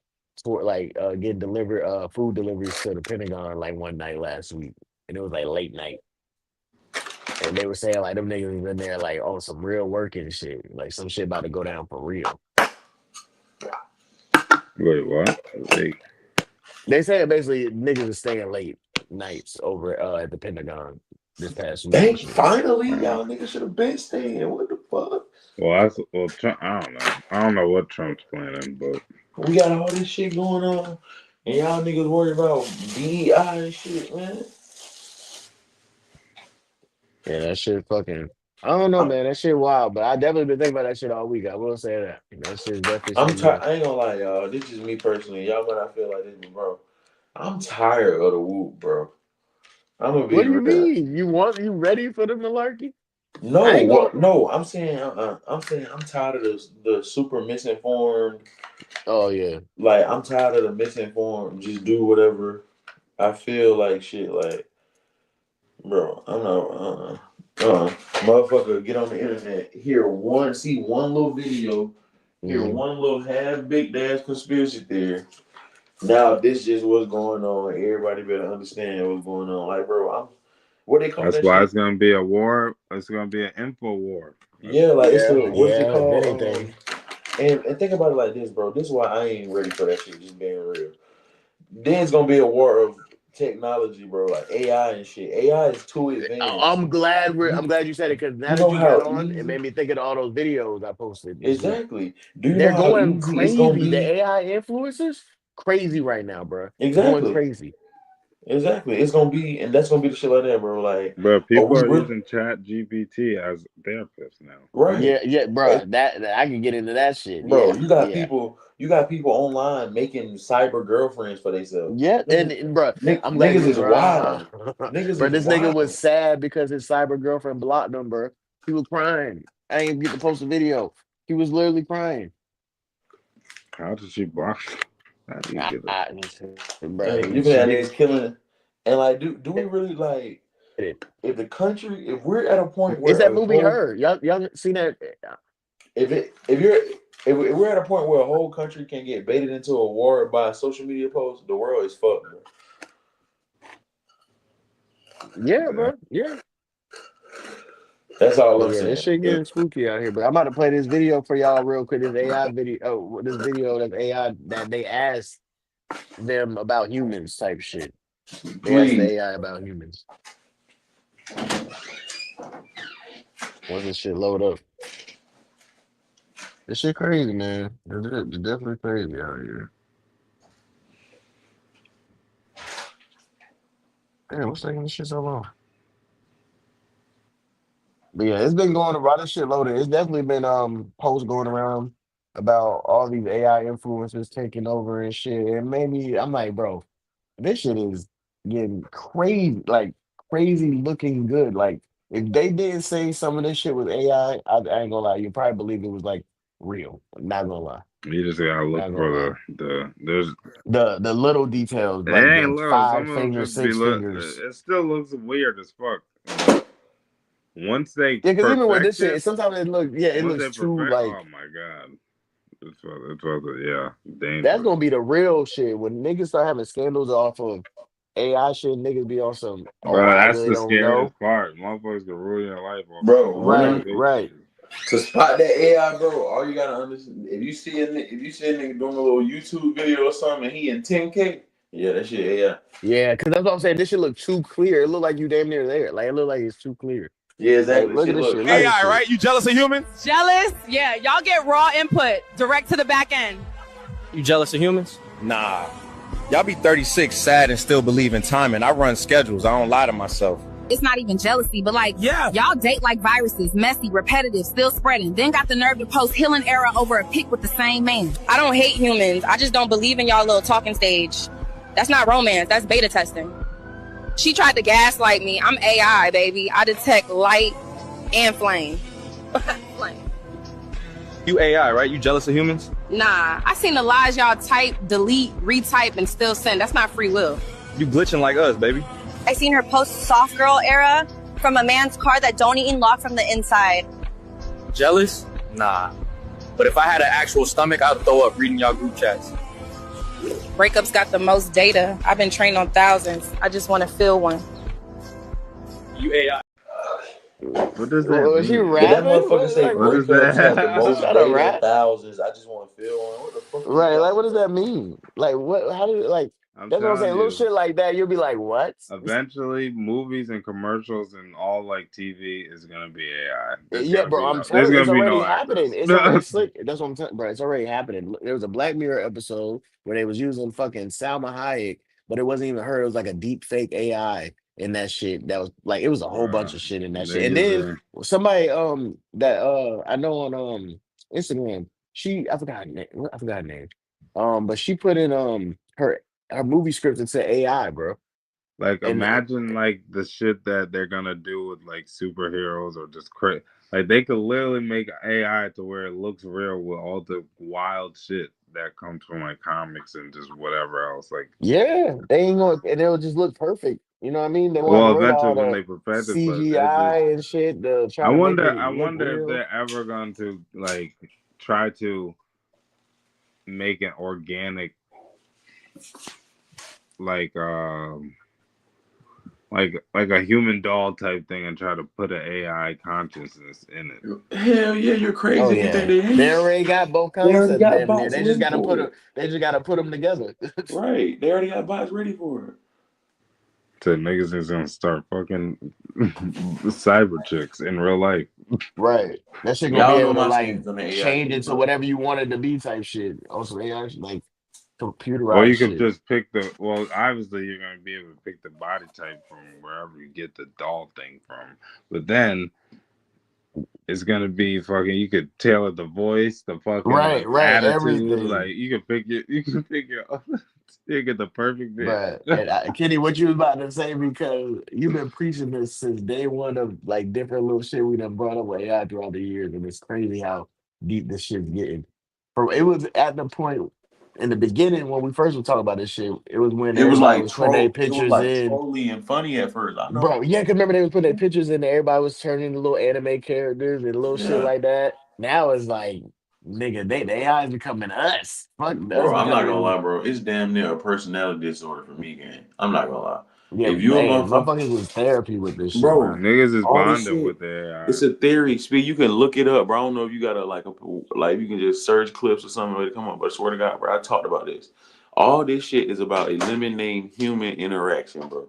for like getting delivered food deliveries to the Pentagon like one night last week, and it was like late night. And they were saying like them niggas was in there like on some real work and shit, like some shit about to go down for real. Wait, what? Wait. They said basically niggas is staying late nights over at the Pentagon this past week and Dang, shit. finally, Uh, y'all niggas should have been staying. What the fuck? Trump, I don't know. I don't know what Trump's planning, but We got all this shit going on, and y'all niggas worried about DEI and shit, man. Yeah, that shit fucking. I don't know, I'm, man. That shit wild, but I definitely been thinking about that shit all week. I will say that. That shit is definitely I'm something tired. else. I ain't gonna lie, y'all. This is me personally. Y'all might not feel like this, but bro, I'm tired of the whoop, bro. I'm gonna What be do you real. mean? You ready for the malarkey? No, I ain't gonna. what? No, I'm saying, I'm saying, I'm tired of the super misinformed. Oh yeah, Like, I'm tired of the misinformed. Just do whatever I feel like. Shit, like, bro, I'm not. Motherfucker, get on the internet, see one little video, hear hmm one little half big ass conspiracy theory. Now this just what's going on. Everybody better understand what's going on. Like, bro, I'm what they call that's that why shit? it's gonna be a war. It's gonna be an info war. Yeah, like it's yeah, the what is it yeah. If called? anything, And think about it like this, bro. This is why I ain't ready for that shit. Just being real. Then it's gonna be a war of technology, bro. Like AI and shit. AI is too advanced. I'm You glad you said it because now you that know you got how on, it easy made me think of all those videos I posted this week. exactly. Do you know They're how going easy it's gonna crazy. The be? AI influencers, crazy right now, bro. Going Exactly. crazy. Exactly. It's gonna be, and that's gonna be the shit like that, bro. Like, But oh, people we are really using Chat GPT as therapists now. right. Yeah, yeah, bro. That I can get into that shit. Bro, Yeah, you got yeah, people, online making cyber girlfriends for themselves. yeah. Niggas, And bro, I'm glad niggas you. is wild. Niggas Bro, is this nigga was wild. sad because his cyber girlfriend blocked him, bro. He was crying. I didn't even get to post a video. He was literally crying. How did she block? How do you get it? Bro, And you she got didn't niggas killing. And like, do we get really like it. if the country if we're at a point It's where that a movie whole Her. Y'all seen that? if it if you're if we're at a point where a whole country can get baited into a war by a social media post, the world is fucked, bro. Yeah, Yeah. bro. Yeah. That's all But I'm yeah, this saying. shit getting spooky out here. But I'm about to play this video for y'all real quick. This AI video. Oh, this video of AI that they asked them about humans type shit. They asked the Please. AI about humans. Once this shit load up, this shit crazy, man. It's definitely crazy out here. Damn, what's taking this shit so long? But yeah, it's been going around. This shit loaded. It's definitely been posts going around about all these AI influencers taking over and shit. And maybe I'm like, bro, this shit is getting crazy, like crazy looking good. Like if they didn't say some of this shit was I ain't gonna lie, you probably believe it was like real. Not gonna lie. You just gotta look Not gonna lie. for the there's The little details, it like ain't the little. five Some of them fingers, just be six look. fingers. It still looks weird as fuck. But once they Yeah, because even with this perfect shit, it, sometimes it once they looks too perfect, like oh my god, Yeah, That's dangerous. gonna be the real shit. When niggas start having scandals off of AI shit, niggas be on some, oh, Bro, I that's really the don't know. scariest part. Motherfuckers can ruin your life off some Bro, Right, bullshit. right. to spot that AI, bro, all you gotta understand, if you see a nigga doing a little YouTube video or something and he in 10K, yeah, that shit AI. Yeah, because that's what I'm saying. This shit look too clear. It look like you damn near there. Like it look like it's too clear. Yeah, Like exactly. look at Shit this look shit. Look at this AI, shit. right? You jealous of humans? Jealous? Yeah, y'all get raw input direct to the back end. You jealous of humans? Nah. Y'all be 36 sad and still believe in timing. I run schedules. I don't lie to myself. It's not even jealousy, but like, Yeah. y'all date like viruses, messy, repetitive, still spreading. Then got the nerve to post healing era over a pic with the same man. I don't hate humans. I just don't believe in y'all little talking stage. That's not romance. That's beta testing. She tried to gaslight me. I'm AI, baby. I detect light and flame. Flame. You AI, right? You jealous of humans? Nah, I seen the lies y'all type, delete, retype, and still send. That's not free will. You glitching like us, baby. I seen her post soft girl era from a man's car that don't even lock from the inside. Jealous? Nah. But if I had an actual stomach, I'd throw up reading y'all group chats. Breakups got the most data. I've been trained on thousands. I just want to feel one. You AI. What does that Was he mean? Did that rapping? motherfucker say What is breakups have the that? most Trying to data rap? thousands? I just want to feel one. What the fuck? Right. Like what does that mean? Like what? How did like? I'm That's what I'm saying. telling Little you. shit like that, you'll be like, what? Eventually, movies and commercials and all like TV is gonna be AI. Yeah, bro. I'm There's telling you, gonna it's be already no happening. actors. It's already slick. That's what I'm telling, bro. It's already happening. There was a Black Mirror episode where they was using fucking Salma Hayek, but it wasn't even her. It was like a deep fake AI in that shit. That was like it was a whole bunch of shit in that shit. And then Niggas, somebody that I know on Instagram, I forgot her name. I forgot her name. But she put in her movie script and said AI, bro. like And imagine like the shit that they're gonna do with like superheroes or just like they could literally make AI to where it looks real with all the wild shit that comes from like comics and just whatever else. Like, yeah, they ain't gonna, and it'll just look perfect. You know what I mean? They won't have to well, worry about eventually all when the they perfect it, but it just CGI and shit, the trying to make it I look wonder if real. they're ever going to like try to make an organic like like a human doll type thing and try to put an AI consciousness in it. Hell yeah, you're Oh crazy. You think yeah, they they ain't? already got both They already concepts got damn near. bots They just ready gotta for put them. it. They just gotta put them together. Right. They already got bots ready for it. So niggas is gonna start fucking cyber chicks in real life. Right. That shit gonna be Y'all know able to my like stance on the AI change shit, into bro. whatever you want it to be type shit. Also, AI like Or computerized you could shit. just pick obviously you're gonna be able to pick the body type from wherever you get the doll thing from. But then it's gonna be fucking. You could tailor the voice, the fucking Right. attitude. Like Everything. you can pick your, you can pick your, you get the perfect bitch. But and Kenny, what you was about to say because you've been preaching this since day one of like different little shit we done brought up with AI throughout the years, and it's crazy how deep this shit's getting. From it was at the point in the beginning when we first were talking about this shit. It was when It was everybody like was putting their troll. It was pictures like in, trolly and funny at first. I know. bro. Yeah, 'cause remember they was putting their pictures in, and everybody was turning into little anime characters and little shit Yeah. like that. Now it's like, nigga, the AI is becoming us. Fuck us Bro, I'm not gonna becoming. lie, bro. It's damn near a personality disorder for me, gang. I'm not gonna lie. Yeah, If you a man, motherfucker, motherfuckers is therapy with this shit, bro. bro, Niggas is all this bonding shit, with the AI. it's a theory. Speed, you can look it up, bro. I don't know if you gotta like you can just search clips or something to come up. But I swear to God, bro, I talked about this. All this shit is about eliminating human interaction, bro.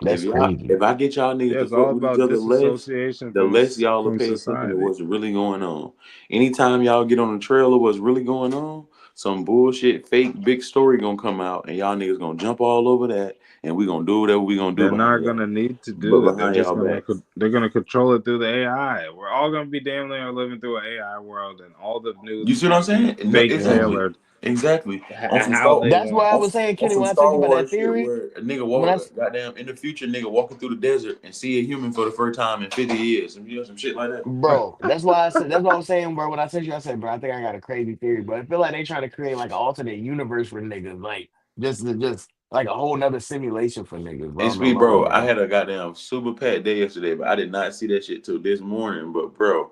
That's crazy. If I get y'all niggas Yeah, to it's all fuck with each about other less, disassociation the less y'all will from pay attention to society. what's really going on. Anytime y'all get on the trail of what's really going on, some bullshit, fake, big story gonna come out, and y'all niggas gonna jump all over that, and we gonna do whatever we gonna do They're not behind gonna y'all, need to but do that. behind y'all back. They're gonna control it through the AI. We're all gonna be damn near living through an AI world, and all the news You is see what I'm gonna be saying? fake Exactly, Mhm. tailored exactly. On some how Star, they That's want. why I on, was saying, on Kenny, some when I told Star you about that Wars shit, theory, where a nigga when I goddamn, in the future, nigga walking through the desert and see a human for the first time in 50 years, and you know some shit like that. bro, that's why I said that's what I was saying, bro. When I said you, I said, bro, I think I got a crazy theory, but I feel like they trying to create like an alternate universe for niggas, like just like a whole nother simulation for niggas, bro. Hey, On the Speed, low, bro, I bro. had a goddamn super packed day yesterday, but I did not see that shit till this morning. But, bro,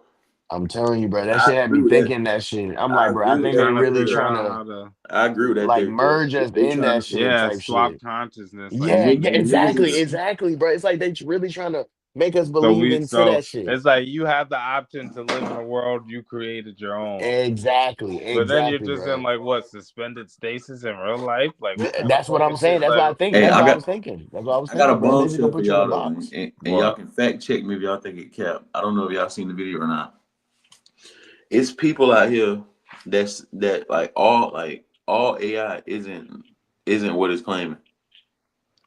I'm telling you, bro. That I shit had agree me with that. thinking that shit. I'm I like, bro, I agree with think that they Trying to really figure trying out to how to I agree with that like theory, bro. merge us They in trying that to shit type swap shit. consciousness, like Yeah, niggas, yeah, exactly, niggas exactly, bro. It's like they really trying to make us so believe into so that shit. it's like you have the option to live in a world you created your own. Exactly, But then you're exactly, just in bro. like what, suspended stasis in real life? Like what kind of That's what fucking I'm saying. shit? That's what I Like think. Hey, That's what I was thinking. That's what I was I got a thinking, bro. They just gonna bombshell for put you in a y'all though, box. and y'all what? can fact check me if y'all think it cap. I don't know if y'all seen the video or not. It's people out here that all AI isn't what it's claiming.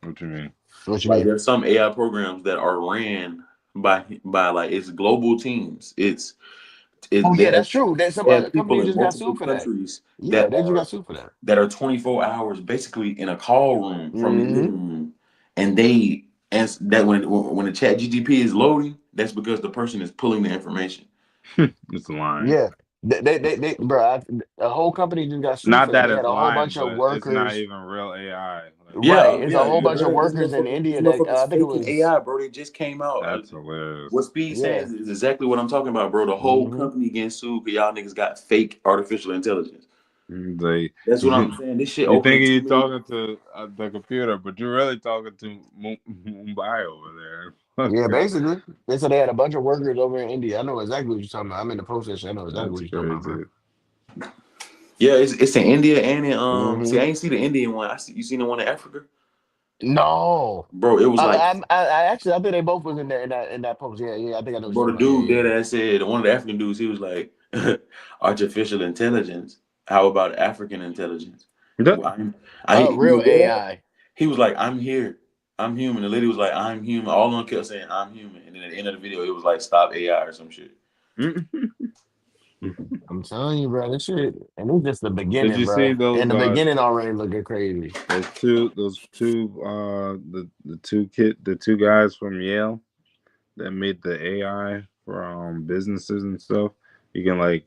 What you mean? What you Like mean? there's some AI programs that are ran by like it's global teams. Oh They yeah, have, that's true. There's they somebody, a have people company in just got multiple sued for that. countries Yeah, they just got sued for that. that are 24 hours basically in a call room from your Hmm. living room, and they and that when the chat GTP is loading, that's because the person is pulling the information. It's lying. Yeah, bro. A whole company just got sued Not for that. that They had it's a whole lying, bunch of but it's not workers. even real AI. Like, Right, it's a Yeah, whole yeah. bunch of This workers in motherfucker, this India that motherfucker's I think it faking was. AI, bro. They just came out. that's hilarious. What Speed Yeah. saying is exactly what I'm talking about, bro. The whole Hmm. company getting sued because y'all niggas got fake artificial intelligence. Like That's what I'm saying. This shit you think opening too you're many. talking to the computer, but you're really talking to Mumbai over there. Yeah, Fuck, basically, they said they had a bunch of workers over in India. I know exactly what you're talking about. I'm in the process. I know exactly what that's you're talking about, bro. crazy. Yeah, it's in India and in Hmm. See, I ain't see the Indian one. You seen the one in Africa, No, bro? It was like, I actually I think they both was in there in that post. Yeah, yeah, I think I know what you're bro, the talking about. Yeah, dude yeah, dead yeah. ass said one of the African dudes. He was like, artificial intelligence. How about African intelligence? Yep. Well, Oh, he real was dead ass. AI. He was like, I'm here. I'm human. The lady was like, I'm human. All of them kept saying, I'm human. And then at the end of the video, it was like, stop AI or some shit. I'm telling you, bro. This shit, and it's just the Did beginning, you see bro. those And the beginning already looking crazy. the two guys from Yale that made the AI for businesses and stuff? You can like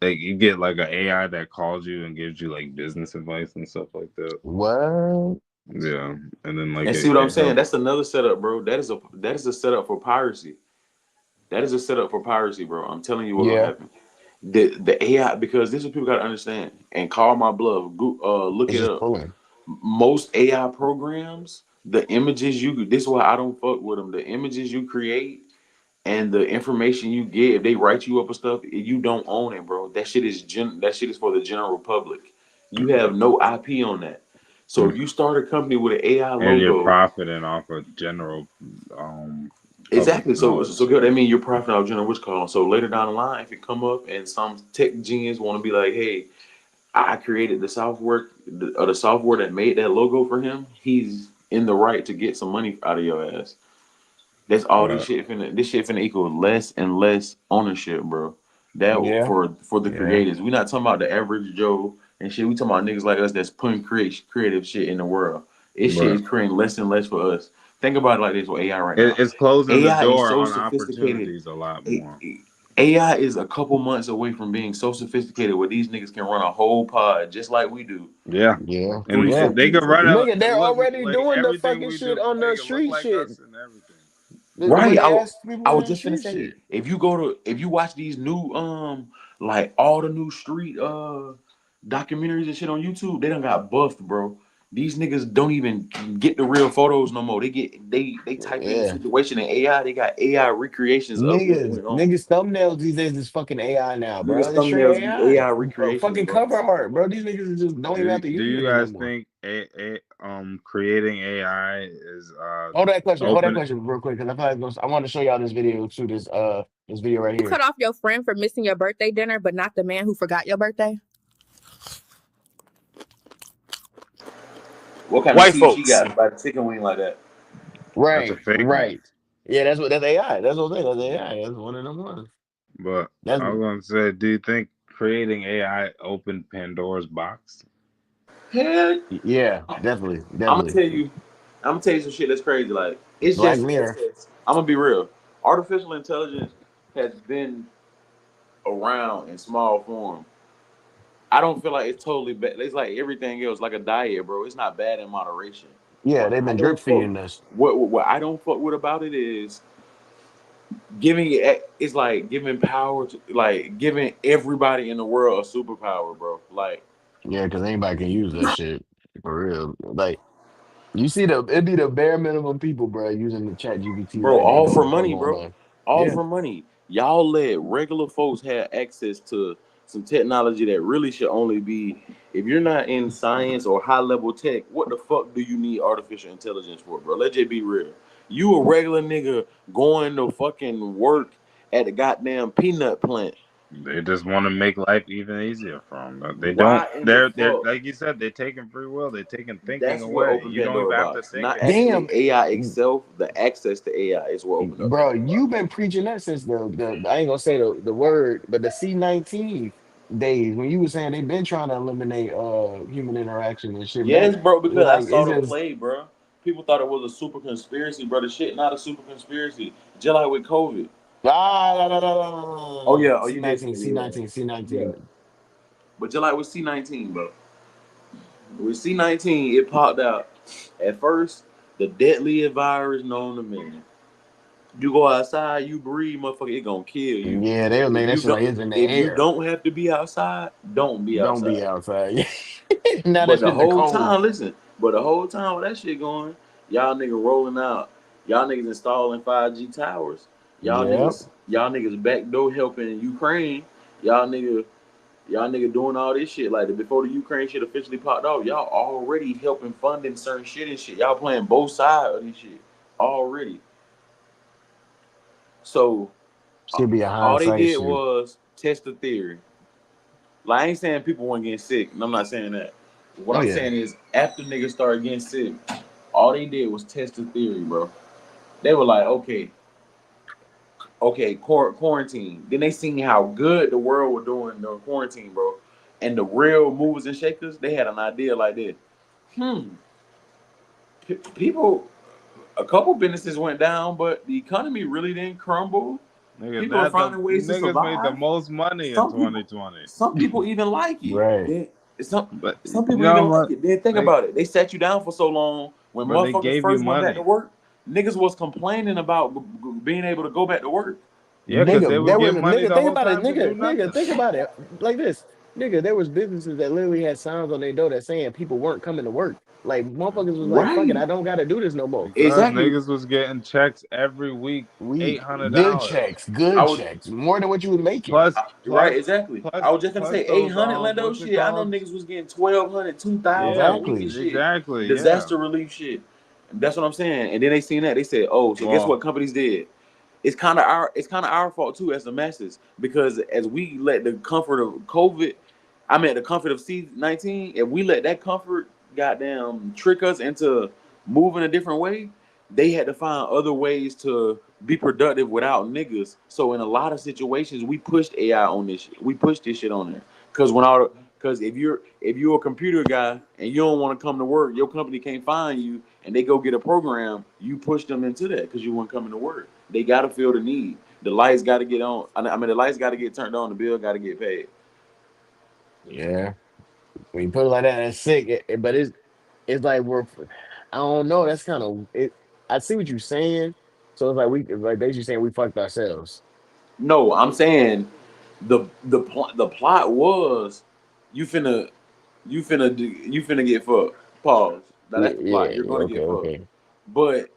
you get like an AI that calls you and gives you like business advice and stuff like that. What? Yeah, and then like And see what I'm it saying? helps. That's another setup, bro. That is a setup for piracy. That is a setup for piracy, bro. I'm telling you what's gonna Yeah, happen. The AI, because this is what people gotta understand and call my bluff. Look it's it just up. pulling. Most AI programs, the images this is why I don't fuck with them. The images you create and the information you get, if they write you up and stuff, you don't own it, bro. That shit is for the general public. You have no IP on that. So if Mm. you start a company with an AI And you're logo, profiting off of general public exactly. So knowledge. that mean you're profiting off general what's called. So later down the line, if it come up and some tech genius want to be like, hey, I created the software that made that logo for him, he's in the right to get some money out of your ass. That's all Right. this shit finna equal less and less ownership, bro. That Yeah, for the yeah, creators. We're not talking about the average Joe and shit. We talking about niggas like us that's putting creative shit in the world. This shit Right. is creating less and less for us. Think about it like this with AI right It, now. it's closing the AI is door so on sophisticated. opportunities a lot A- more. AI is a couple months away from being so sophisticated where these niggas can run a whole pod just like we do. Yeah. yeah, Three, And yeah. four they can minutes run away. it Nigga, and they're look already like doing the everything fucking we shit do, on the make it look street like shit. us and everything. When Right. they ask people I on was the just gonna street say, shit. if you watch these new like all the new street documentaries and shit on YouTube, they done got buffed, bro. These niggas don't even get the real photos no more. They type in the Yeah. situation in AI, they got AI recreations of what went on. Niggas thumbnails these days is fucking AI now, bro. Niggas It's straight thumbnails be AI. AI Bro, recreations, fucking bro. cover art, bro. These niggas just don't even have to Do use you niggas no guys more. think creating AI is Hold that open? question real quick, because I feel like I want to show y'all this video too. This video right You here. cut off your friend for missing your birthday dinner, but not the man who forgot your birthday? What kind of White teeth she folks. got by the chicken wing like that? That's a Right, fake one. right. Yeah, that's AI. That's what I'm saying. That's AI. That's one of them ones. But That's I was gonna say, do you think creating AI opened Pandora's box? Hell, yeah, definitely, I'm gonna definitely. tell you, I'm gonna tell you some shit that's crazy. Like it's Black just, Mirror. I'm gonna be real. Artificial intelligence has been around in small form. I don't feel like it's totally bad. It's like everything else, like a diet, bro. It's not bad in moderation. Yeah, What they've I been don't drip fuck, feeding us. what I don't fuck with about it is giving it, it's like giving power to, like giving everybody in the world a superpower, bro. Like, Yeah, because anybody can use that shit for real. Like you see it'd be the bare minimum people, bro, using the chat GPT bro, like they all know what for the fuck money, going bro. on. All Yeah. for money. Y'all let regular folks have access to some technology that really should only be, if you're not in science or high level tech, what the fuck do you need artificial intelligence for, bro? Let's just be real. You a regular nigga going to fucking work at the goddamn peanut plant. They just want to make life even easier for them. They don't. Why in the They're fuck? like you said. They're taking free will. They're taking thinking That's what away. opened You don't Pandora even have to box. think Not anymore. actually Damn, AI itself, the access to AI is what opened up bro, Pandora box. you've been preaching that since the I ain't gonna say the word, but the C-19 days when you were saying they've been trying to eliminate human interaction and shit. That Yes, bro, because I like saw it's the just play, bro. People thought it was a super conspiracy, bro. The shit not a super conspiracy. Just like with COVID. la, la, la, la, la, Oh la. yeah, oh you did say C-19, that, yeah. C-19, Yeah. C-19. But just like with C-19, bro. With C-19, it popped out. At first, the deadliest virus known to man. You go outside, you breathe, motherfucker, it gonna kill you. Yeah, they was If making that you shit like don't it's in the if you air. don't have to be outside, don't be Don't be outside. outside. Now that But shit the in the whole cold. time, listen, but the whole time with that shit going, y'all niggas rolling out, y'all niggas installing 5G towers, Yep. y'all niggas backdoor helping Ukraine, y'all nigga, y'all nigga doing all this shit like before the Ukraine shit officially popped off, y'all already helping funding certain shit and shit. Y'all playing both sides of this shit already. So Should be a all they hindsight did shit. was test the theory. Like I ain't saying people weren't getting sick, and I'm not saying that. What Oh I'm yeah. saying is after niggas started getting sick, all they did was test the theory, bro. They were like, okay, quarantine. Then they seen how good the world was doing the quarantine, bro. And the real movers and shakers, they had an idea like this. Hmm, people, a couple businesses went down, but the economy really didn't crumble. Nigga, People are that the finding ways to niggas made the survive. most money in Some people, 2020. some people even like it. Right. They, some But some you people know even like what? it. Then think They about it. They sat you down for so long. When but they motherfuckers gave you first went back to money. work, niggas was complaining about being able to go back to work. Yeah, because they Nigga, was there was getting a money nigga. the Think whole about it, time to do nigga. nothing. Think about it like this, nigga. There was businesses that literally had signs on their door that saying people weren't coming to work. Like motherfuckers was like, "Fuck it, Right. I don't got to do this no more." Because Exactly. niggas was getting checks every week, eight We hundred dollars I good was checks, more than what you was making. plus right. plus Exactly. I plus was just gonna plus say those 800 Lando what's it shit. I know called? niggas was getting 1,200, 2,000 a Yeah, week and Exactly. shit. exactly. Yeah. Disaster relief shit. That's what I'm saying. And then they seen that they said, "Oh, so guess Well, what companies did? It's kind of our fault too as the masses because as we let the comfort of COVID, I mean the comfort of C-19, if we let that comfort goddamn trick us into moving a different way, they had to find other ways to be productive without niggas. So in a lot of situations, we pushed AI on this shit. We pushed this shit on there because because if you're a computer guy and you don't want to come to work, your company can't find you, and they go get a program, you push them into that because you weren't coming to work. They got to feel the need. The lights got to get on. I mean, the lights got to get turned on. The bill got to get paid. Yeah. When you put it like that, that's sick. But it's like I don't know. That's kind of it. I see what you're saying. So it's like it's like basically saying we fucked ourselves. No, I'm saying the plot was you finna you finna get fucked. Pause. Now Yeah, that's the plot. yeah, You're yeah. gonna Okay, get fucked. okay. But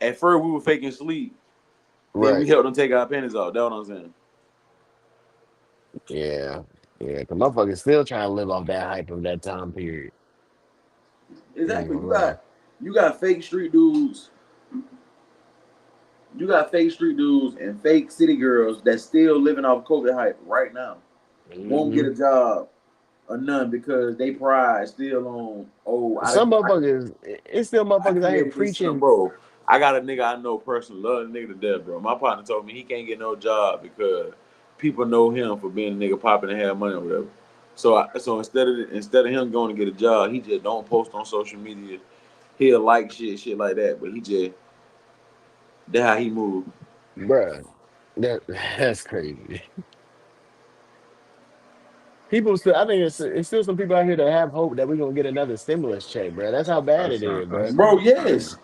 at first we were faking sleep. Then we Right. helped them take our panties off. That's what I'm saying. Yeah. Yeah. Cause motherfuckers still trying to live off that hype of that time period. I ain't Exactly. gonna lie. You got fake street dudes. You got fake street dudes and fake city girls that still living off COVID hype right now. Won't get Hmm. a job or none because they pride still on. Oh, Some motherfuckers, it's still I motherfuckers out here created this something, preaching. bro. I got a nigga I know personally, love the nigga to death, bro. My partner told me he can't get no job because people know him for being a nigga popping and have money or whatever. So instead of him going to get a job, he just don't post on social media. He'll like shit like that, but he just that's how he move. Bruh, that's crazy. People still, I think it's still some people out here that have hope that we're gonna get another stimulus check, bruh. That's how bad that's it not is, bruh. that's Bro, not true. yes.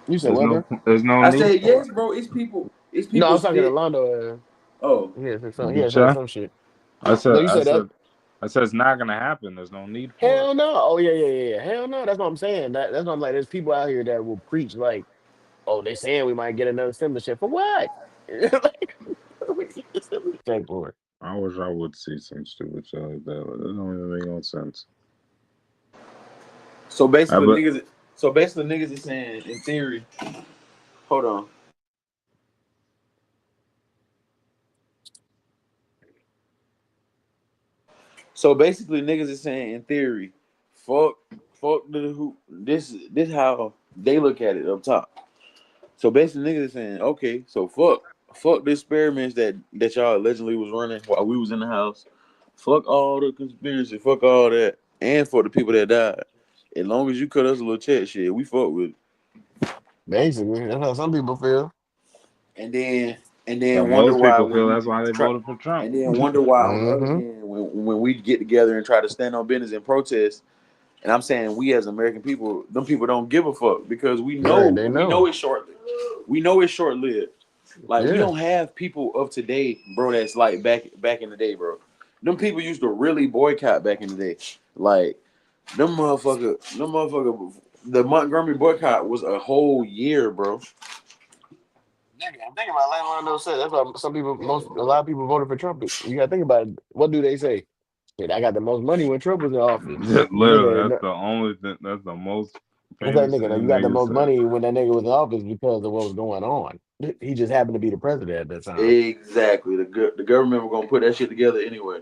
You said what, bro? There's no I need said for yes, bro. It's people. It's No, I people was talking to still. Londo. Oh, it. He You had said sure? some shit. I No, said, you I said that. said, I said it's not gonna happen. There's no need for it. Hell no. Oh yeah. Hell no. That's what I'm saying. That's what I'm like. There's people out here that will preach like, oh, they saying we might get another stimulus check for what? Like, what we get the stimulus check for? I wish I would see some stupid shit like that, but it don't even make no sense. so I basically, but niggas. So basically, niggas is saying, in theory. Hold on. So basically, niggas is saying, in theory, fuck, fuck the who. This how they look at it up top. So basically, niggas is saying, okay, so fuck the experiments that y'all allegedly was running while we was in the house. Fuck all the conspiracy. Fuck all that, and for the people that died. As long as you cut us a little check, shit, we fuck with it. Basically, that's how some people feel. And then but wonder most why people when feel we that's why they try, voted for Trump. and then wonder why on the other Mm-hmm. hand when we get together and try to stand on business and protest. And I'm saying we as American people, them people don't give a fuck because Right, they we know know. it's short. We know it's short lived. Like we Yeah. don't have people of today, bro. That's like back in the day, bro. Them people used to really boycott back in the day. Like them motherfucker. The Montgomery boycott was a whole year, bro. Nigga, I'm thinking about like Londo said. That's why a lot of people voted for Trump. You gotta think about it. What do they say? Shit, I got the most money when Trump was in office. Literally, Nigga, that's the only thing. That's the most it's like famous nigga, no, thing you got the niggas most say. money when that nigga was in office because of what was going on. He just happened to be the president at that time. Exactly. The government were gonna put that shit together anyway.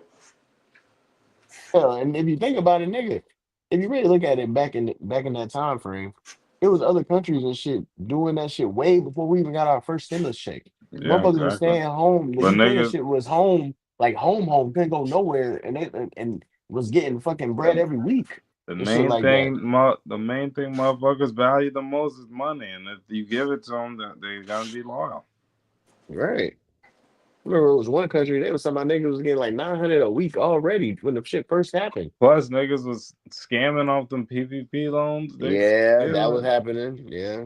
Hell, and if you think about it, nigga, if you really look at it back in that time frame, it was other countries and shit doing that shit way before we even got our first stimulus check. Yeah, Motherfuckers was exactly. staying home. The But UK niggas, shit was home, like home, couldn't go nowhere, and and was getting fucking bread the, every week the and shit main like that. thing, the main thing motherfuckers value the most is money, and if you give it to them, they gotta be loyal. Right. Remember, it was one country. They was some of my niggas was getting like 900 a week already when the shit first happened. Plus, niggas was scamming off them PPP loans. They Yeah, that was still, happening. Yeah,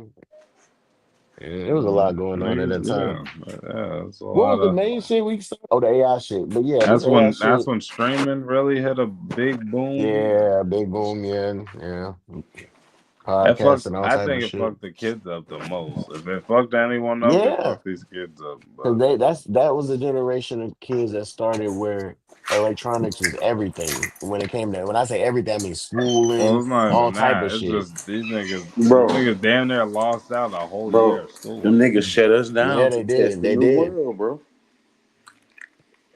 yeah, there was a lot going on at niggas, that time. yeah, it's a What lot was the of. main shit we saw? Oh, the AI shit. But yeah, this AI That's shit. when streaming really hit a big boom. Yeah, big boom. Yeah, yeah. Podcasts and all I type think of it shit. fucked the kids up the most. If it fucked anyone up, it Yeah, fucked these kids up. because But that was the generation of kids that started where electronics was everything. When it came to when I say everything, I mean well, schooling, it's not all even type that. of It's shit. just these Bro, niggas damn near lost out a whole year bro, of school. them niggas shut us Yeah, down to they test did. the They new did. world, bro.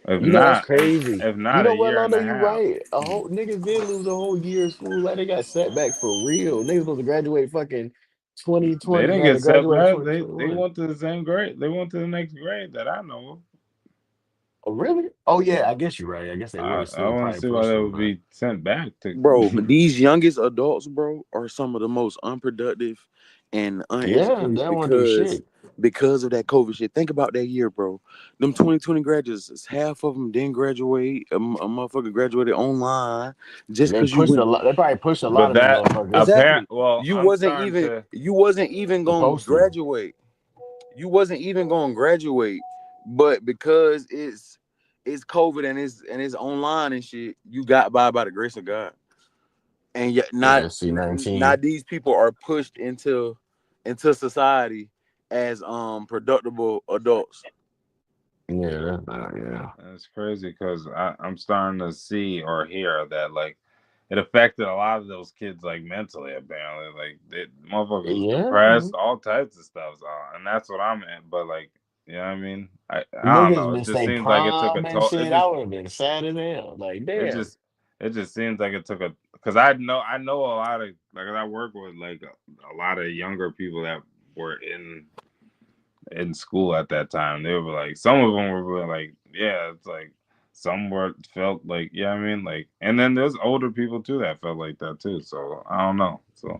If You know that's not, crazy. if You not a know what, year and Londo? a You half. right. A whole niggas did lose a whole year of school. Like they got set back for real. Niggas supposed to graduate fucking They 2020. didn't Had get to set graduate back. They 2021. went to the same grade. They went to the next grade that I know of. Oh really? Oh yeah, I guess you're right. I guess they were I still want to probably see why they pushing them would back. be sent back to. Bro, these youngest adults, bro, are some of the most unproductive and Yeah, uneducated they don't want to do shit. because of that COVID shit. Think about that year, bro. Them 2020 graduates, half of them didn't graduate. A motherfucker graduated online just They because you pushed a went. lot. They probably pushed a lot But of them that motherfuckers. apparent. Exactly. Well, I'm starting to. You wasn't even gonna Supposed to. graduate. You wasn't even gonna graduate, but because it's COVID and it's online and shit, you got by the grace of God. And yet Yeah, C-19. not these people are pushed into society as productive adults. Yeah, yeah. It's crazy because I'm starting to see or hear that like it affected a lot of those kids like mentally. Apparently, like motherfuckers was Yeah. depressed, all types of stuff. So, and that's what I'm in. But like, you know what I mean? I don't Niggas know. It missed just their seems like it took a prom and toll. shit. I would have been sad as hell. Like, It damn. just it just seems like it took a because I know a lot of like I work with like a lot of younger people that were in school at that time. They were like, some of them were like, yeah, it's like some were felt like, yeah, I mean, like, and then there's older people too that felt like that too. So I don't know. So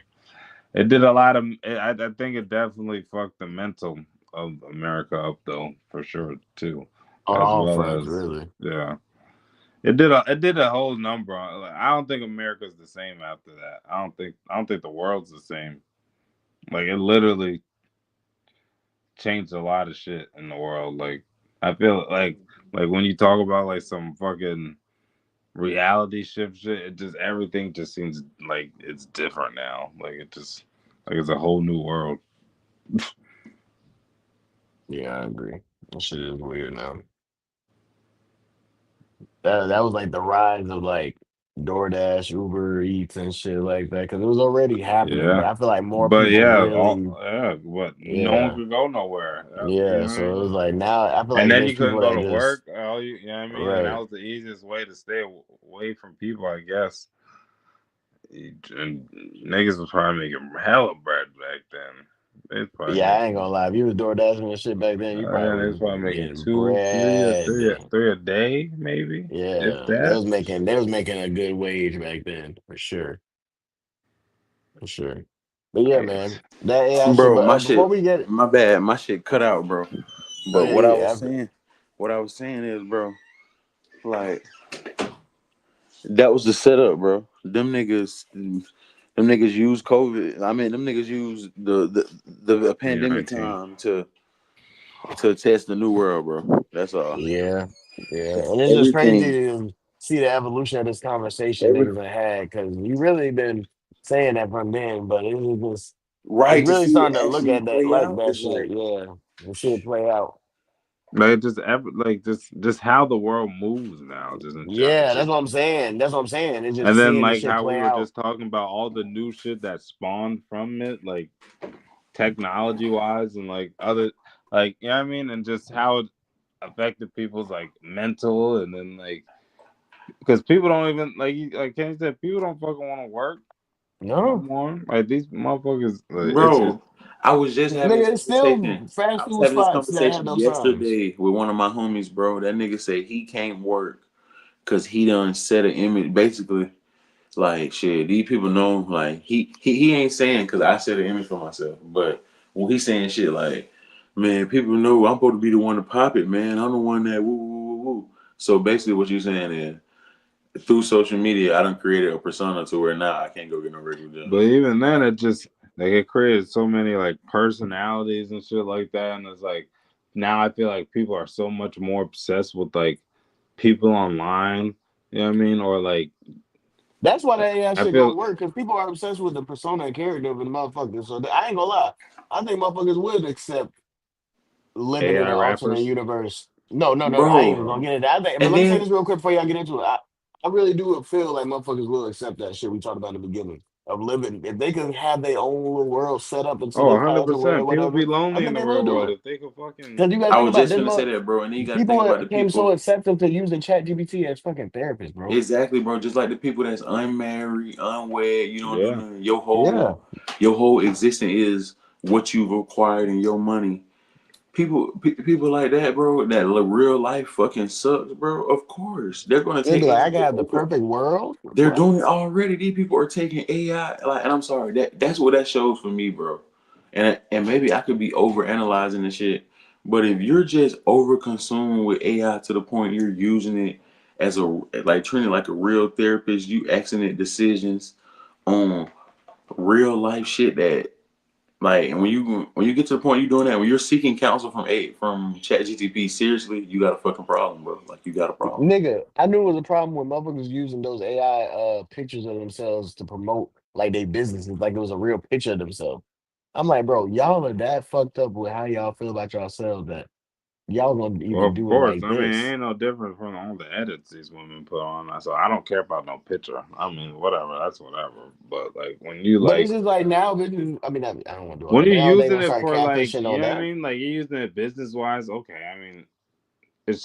it did a lot of. I think it definitely fucked the mental of America up though, for sure too, On as all well fronts, as really. yeah. It did a whole number on. Like, I don't think America's the same after that. I don't think the world's the same. Like it literally changed a lot of shit in the world. Like I feel like when you talk about like some fucking reality shift shit, it just everything just seems like it's different now. Like it just like it's a whole new world. Yeah, I agree. That shit is weird now. That was like the rise of like DoorDash, Uber Eats, and shit like that because it was already happening. But Yeah. I feel like more But people yeah, really, but no one yeah, could go nowhere. You yeah. know what I So it was mean? like now I feel And like then there's you couldn't people go that to just work. All you know what I mean? And that right. was the easiest way to stay away from people, I guess. And niggas was probably making hella bread back then. They was probably Yeah, I ain't making, gonna lie. If you was DoorDashing and shit back then, you yeah, they was probably probably was making getting two, bread. And, three a day, maybe, if yeah, that. they was making a good wage back then for sure, for sure. But yeah, man, that AI shit. Bro, But my before shit, we get, my bad, my shit cut out, bro. oh But yeah, yeah, after, what I was saying is, bro, like that was the setup, bro. Them niggas use COVID. I mean, them niggas use the pandemic 2019. time to test the new world, bro. That's all. yeah, yeah, and it's just crazy Everything, to see the evolution of this conversation every niggas have had because we really been saying that from then, but it was just it's right to really see it starting to look actually at that play like out. that It's shit. like, Yeah, and shit play out. Like just how the world moves now, just in general. Yeah, that's what I'm saying. That's what I'm saying. It's And just then seeing the like shit how we play were out. just talking about all the new shit that spawned from it, like technology wise and like other like you know what I mean, and just how it affected people's like mental and then like because people don't even like Kenny said, people don't fucking want to work no No, more. Like these motherfuckers, like, it's just bro, I was just having this nigga, it's conversation. still I fast was food having this spots that have conversation those signs. yesterday with one of my homies, bro. That nigga said he can't work because he done set an image. Basically, like shit, these people know. Like he ain't saying because I set an image for myself, but when he's saying shit like, man, people know I'm supposed to be the one to pop it, man. I'm the one that woo woo woo woo. So basically, what you saying is through social media, I done created a persona to where now I can't go get no regular job. but even then it just like it created so many like personalities and shit like that, and it's like now I feel like people are so much more obsessed with like people online, you know what I mean, or like That's why that AI I shit feel gonna work because people are obsessed with the persona and character of the motherfucker. So I ain't gonna lie. I think motherfuckers would accept living in AI an alternate rappers. universe. No, no, no, no. I ain't even Bro. gonna get into that. I think, but And let me say then this real quick before y'all get into it. I really do feel like motherfuckers will accept that shit we talked about in the beginning of living. If they can have their own little world set up until Oh, they pass away or 100%. People be whatever, I lonely in think the they will real do world it. if they could fucking. Because you gotta I think was about just this, gonna say that, bro. And then you gotta think people about the came so people. accepting to using Chat GPT as fucking therapists, bro. Exactly, bro. Just like the people that's unmarried, unwed, you don't do Yeah. nothing. Yeah. Your whole existence is what you've acquired in your money. People like that, bro. That real life fucking sucks, bro. Of course, they're gonna They'd take be like, I AI can have the over. perfect world. They're What? doing it already. These people are taking AI, like, and I'm sorry that's what that shows for me, bro. And maybe I could be over analyzing the shit, but if you're just over consumed with AI to the point you're using it as a like treating it like a real therapist, you asking it decisions on real life shit that like and when you get to the point you're doing that when you're seeking counsel from ChatGTP, seriously, you got a fucking problem, bro. Like you got a problem. Nigga, I knew it was a problem when motherfuckers using those AI pictures of themselves to promote like their businesses, like it was a real picture of themselves. I'm like, bro, y'all are that fucked up with how y'all feel about yourselves that y'all gonna Well, even of do it course. like I mean, it this. ain't no different from all the edits these women put on. So I don't care about no picture. I mean, whatever. That's whatever. But like when you But it's like just like now, bitches. I mean, I don't want to do all when that, you're but now they using gonna it start for like, catfishing you on know what I that. mean? Like you're using it business wise. Okay. I mean, it's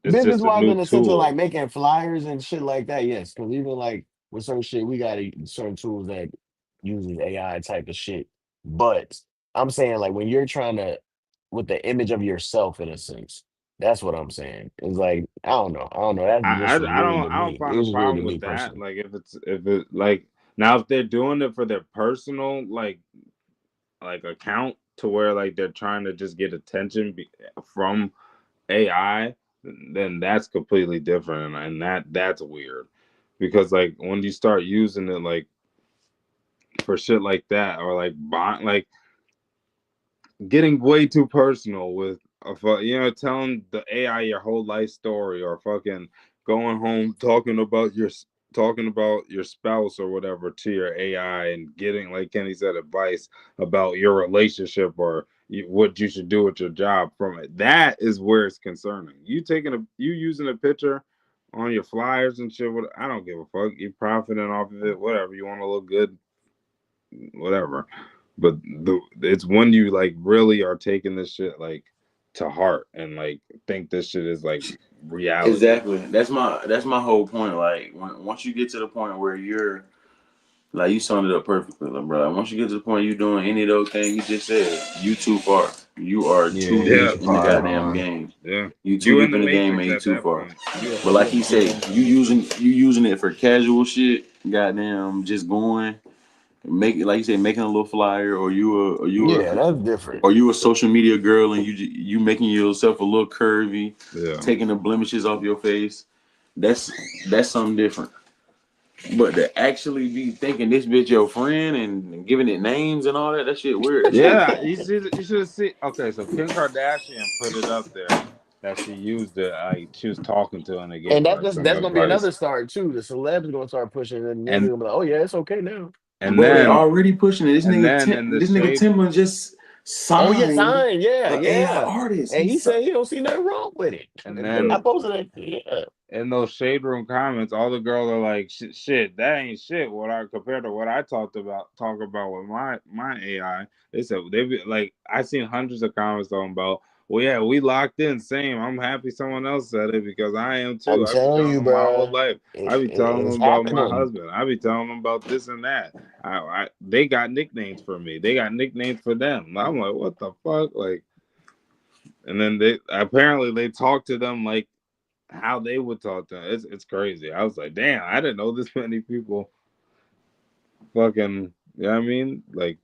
Business just a wise, new in the sense of tool. like making flyers and shit like that, yes. Because even like with certain shit, we got certain tools that uses AI type of shit. But I'm saying like when you're trying to with the image of yourself in a sense, that's what I'm saying. It's like I don't know. That's I, just was I I weird don't to I don't me. It find a was just weird to problem me with that. personally. Like if it like now if they're doing it for their personal like account to where like they're trying to just get attention from AI, then that's completely different, and that's weird because like when you start using it like for shit like that or like bond getting way too personal with telling the AI your whole life story, or fucking going home talking about your spouse or whatever to your AI, and getting, like Kenny said, advice about your relationship, or what you should do with your job from it. That is where it's concerning. You using a picture on your flyers and shit. I don't give a fuck. You profiting off of it, whatever. You want to look good, whatever. But it's when you like really are taking this shit like to heart, and like think this shit is like reality. Exactly. That's my whole point. Like once you get to the point where you're like, you summed it up perfectly, like, bro. Like, once you get to the point you doing any of those things you just said, you too far. You are too Yeah, deep Yeah, in the far goddamn gone. game. yeah. You too You in deep the in the game, matrix and you at too that far. point. But like he said, you using it for casual shit, goddamn, just going make it like you said, making a little flyer, Yeah, that's different. or you a social media girl, and you making yourself a little curvy, Yeah. taking the blemishes off your face. That's something different. But to actually be thinking this bitch your friend and giving it names and all that, that shit weird. That shit. Yeah, you should have seen. Okay, so Kim Kardashian put it up there that she used it. Like she was talking to, and they gave And her some that's gonna be advice. another start too. The celebs gonna start pushing, and niggas And gonna be like, "Oh yeah, it's okay now." and Bro, they then already pushing it. in the This nigga shade. Timbaland just Oh yes, signed I yeah, an AI yeah. artist. And he said he don't see nothing wrong with it. And I then posted that. Yeah, in those shade room comments, all the girls are like, "Shit, that ain't shit." What I compared to what I talk about with my AI, they said they be like, I seen hundreds of comments talking about, "Well, yeah, we locked in. Same. I'm happy someone else said it because I am too. I'm I be telling telling you, them my whole bro, life. I be telling them it's about my happening. husband. I be telling them about this and that. They got nicknames for me. They got nicknames for them. I'm like, what the fuck, like." And then they talk to them like how they would talk to them. It's crazy. I was like, damn, I didn't know this many people fucking. You know what I mean? Like,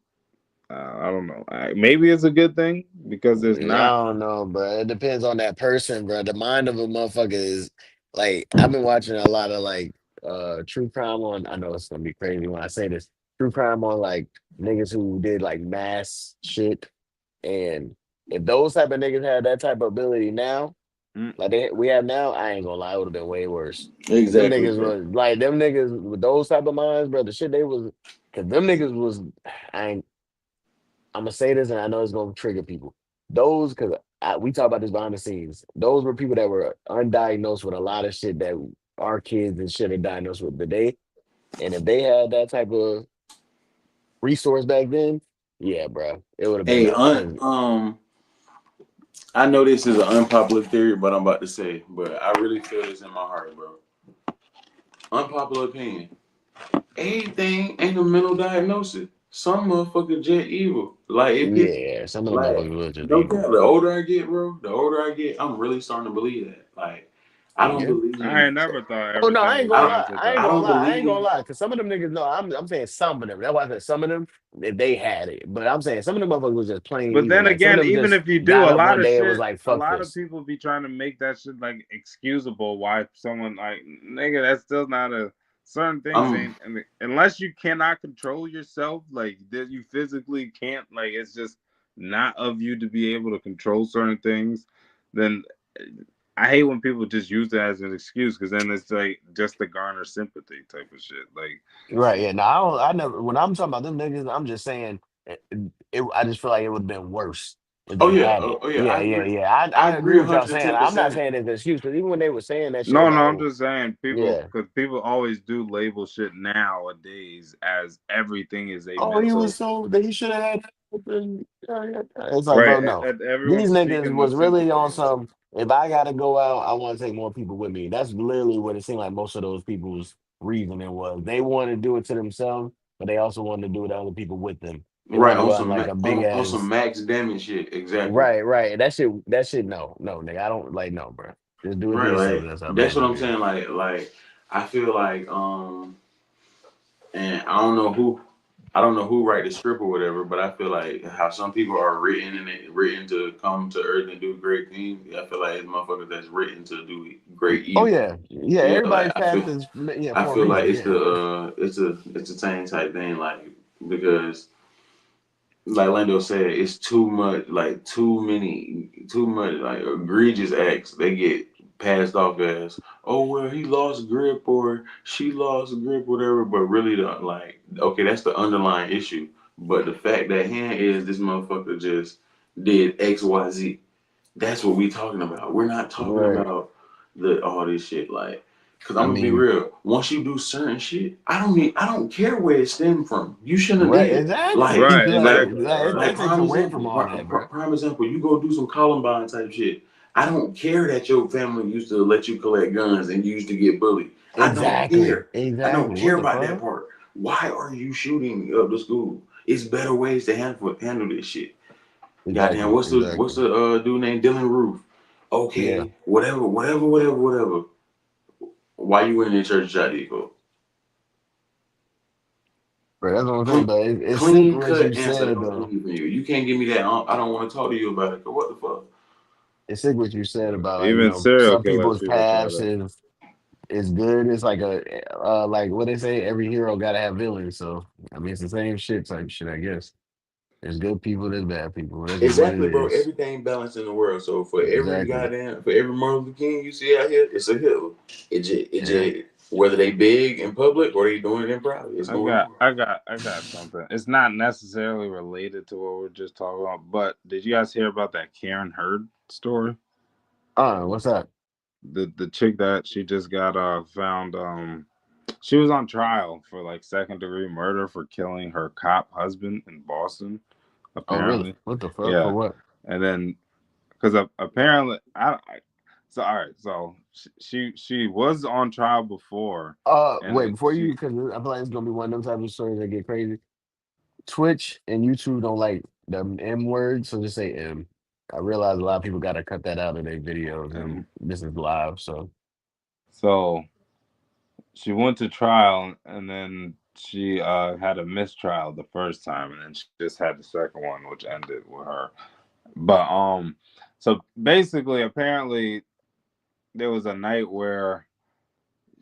I don't know. Maybe it's a good thing because there's I not. don't know, bro. It depends on that person, bro. The mind of a motherfucker is like I've been watching a lot of like true crime on. I know it's gonna be crazy when I say this. True crime on like niggas who did like mass shit, and if those type of niggas had that type of ability now, Mm, like we have now, I ain't gonna lie, it would have been way worse. Cause them Exactly, niggas bro. was like them niggas with those type of minds, bro. The shit they was, cause them niggas was. I ain't. I'm gonna say this, and I know it's gonna trigger people. Those, because we talk about this behind the scenes. Those were people that were undiagnosed with a lot of shit that our kids and shit are diagnosed with today. And if they had that type of resource back then, yeah, bro, it would have been Hey, up. Cause I know this is an unpopular theory, but I'm about to say, but I really feel this in my heart, bro. Unpopular opinion. Anything ain't a mental diagnosis. Some motherfucker jet evil. Like it piss. yeah, some of them Like motherfuckers was just no cap. evil. The older I get, bro, the older I get, I'm really starting to believe that. Like I don't Yeah. believe. I ain't never thought Oh no, I everything ain't was gonna I lie. mental I ain't I gonna don't lie. I ain't gonna believe. lie. Cause some of them niggas, no, I'm saying some of them. That's why I said some of them, if they had it. But I'm saying some of them motherfuckers was just plain But evil. then Like some of again, them even just if you do, got a up lot one of day and was shit, like, a fuck lot of this. people be trying to make that shit like excusable. Why someone like nigga, that's still not a certain things I'm ain't. I mean, unless you cannot control yourself, like that you physically can't. Like it's just not of you to be able to control certain things. Then I hate when people just use that as an excuse because then it's like just to garner sympathy type of shit. Like Right. Yeah. No, I never. When I'm talking about them niggas, I'm just saying. I just feel like it would have been worse if oh they yeah, had it. oh yeah, Yeah. I Yeah. agree. Yeah. I I agree agree with y'all saying. I'm not 110%. saying it's an excuse because even when they were saying that shit, it no, was no, like, I'm oh, just saying people yeah. because people always do label shit nowadays as everything is a Oh, he was mental. so that he should have had. Yeah, yeah, yeah. It's like, Right. bro, no. These Everyone's niggas speaking with was really sympathy on and shit. some. If I gotta go out, I want to take more people with me. That's literally what it seemed like most of those people's reasoning was. They wanted to do it to themselves, but they also wanted to do it to other people with them. They Right wanted to on go out in some like a big on some ass. max damage shit. Exactly. Right, right. That shit, no, no, nigga. I don't like no, bro. Just do it to Right, yourself. like That's how that's bad what it I'm is. saying. Like I feel like and I don't know who write the script or whatever, but I feel like how some people are written to come to Earth and do great things. I feel like it's motherfuckers that's written to do great Oh evil. yeah, yeah. Yeah, like Everybody's path is yeah I for a feel like reason. it's Yeah, the it's a same type thing, like because like Lando said, it's too much, like too much, like egregious acts. They get passed off as, oh well, he lost grip or she lost grip, whatever. But really, okay, that's the underlying issue. But the fact that hand is this motherfucker just did X, Y, Z. That's what we talking about. We're not talking Right. about all this shit. Like, cause I'm I gonna be mean, real. Once you do certain shit, I don't care where it stemmed from. You shouldn't have right, did. exactly. Like, Right, Like, exactly. like Right. that takes prime away from example. all that, bro. Prime example. You go do some Columbine type shit. I don't care that your family used to let you collect guns and you used to get bullied. I don't Exactly, care. I don't exactly. What care the about that fuck? part. Why are you shooting up the school? It's better ways to handle this shit. Goddamn, Exactly, what's exactly. the dude named Dylan Roof? Yeah, Okay, whatever. Why you went in the church shot equal? bro. That's what I'm saying. Clean, But it's sick clean what you cut answer said comes from though. you. You can't give me that. I don't want to talk to you about it. Cause what the fuck? It's sick what you said about like Even serial some killers, people's people try past to. is good. It's like like what they say. Every hero gotta have villains. So I mean, it's the same shit type shit. I guess there's good people, there's bad people. That's just what it Exactly, bro. is. Everything balanced in the world. So Exactly. for every Martin Luther King you see out here, it's a Hitler. It Yeah. just whether they big in public or they doing it in private, it's going on. I got something. It's not necessarily related to what we're just talking about, but did you guys hear about that Karen Hurd story? What's that? The chick that she just got found she was on trial for like second degree murder for killing her cop husband in Boston, Oh, really? apparently. What the fuck? For Yeah. what? And then because apparently so all right, so she was on trial before, and Wait, then before you, because I feel like it's gonna be one of them type of stories that get crazy. Twitch and YouTube don't like the M word, so just say M. I realize a lot of people gotta cut that out of their videos, and this is live, so so she went to trial, and then she had a mistrial the first time, and then she just had the second one, which ended with her. But so basically, apparently, there was a night where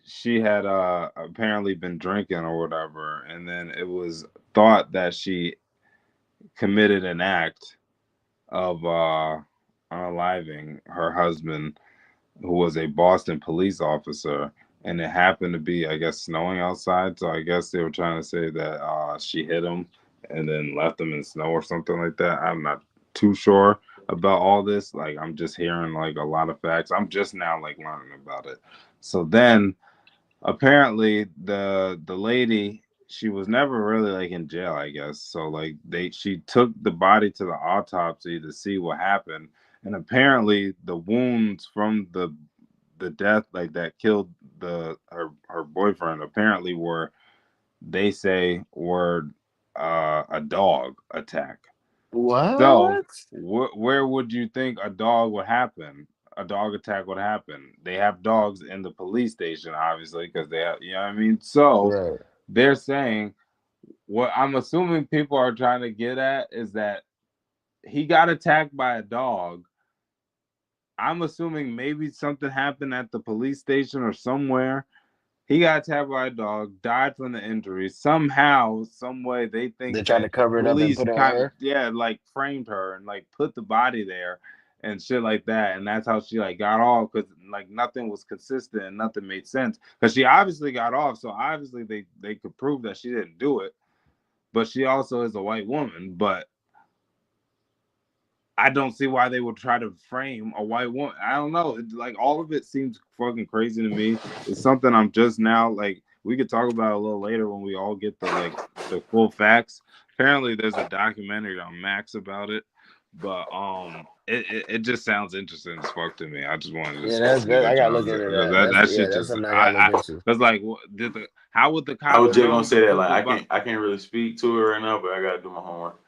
she had apparently been drinking or whatever, and then it was thought that she committed an act of unaliving her husband, who was a Boston police officer, and it happened to be, I guess, snowing outside. So I guess they were trying to say that she hit him and then left him in snow or something like that. I'm not too sure about all this. Like, I'm just hearing like a lot of facts. I'm just now like learning about it. So then apparently the lady, she was never really like in jail, I guess. So like she took the body to the autopsy to see what happened, and apparently the wounds from the death, like that killed her boyfriend, apparently were, they say, were a dog attack. So, what? where would you think a dog would happen? A dog attack would happen. They have dogs in the police station, obviously, because they have, you know what I mean? So, Right. they're saying, what I'm assuming people are trying to get at is that he got attacked by a dog. I'm assuming maybe something happened at the police station or somewhere. He got attacked by a dog, died from the injuries. Somehow, some way, they They think tried to that cover it up and police put it on kind of, her. yeah, like framed her and like put the body there and shit like that. And that's how she like got off, because like nothing was consistent and nothing made sense. Because she obviously got off, so obviously they could prove that she didn't do it. But she also is a white woman. But I don't see why they would try to frame a white woman. I don't know. Like, all of it seems fucking crazy to me. It's something I'm just now like, we could talk about it a little later when we all get the full facts. Apparently, there's a documentary on Max about it, but it just sounds interesting as fuck to me. I just wanted to Yeah, just that's leave that. I it gotta look on into because that. That's that yeah, shit that's just something I gotta look into. because like how would the I cops was just gonna know to say that, put like the I can't really speak to it right now, but I gotta do my homework.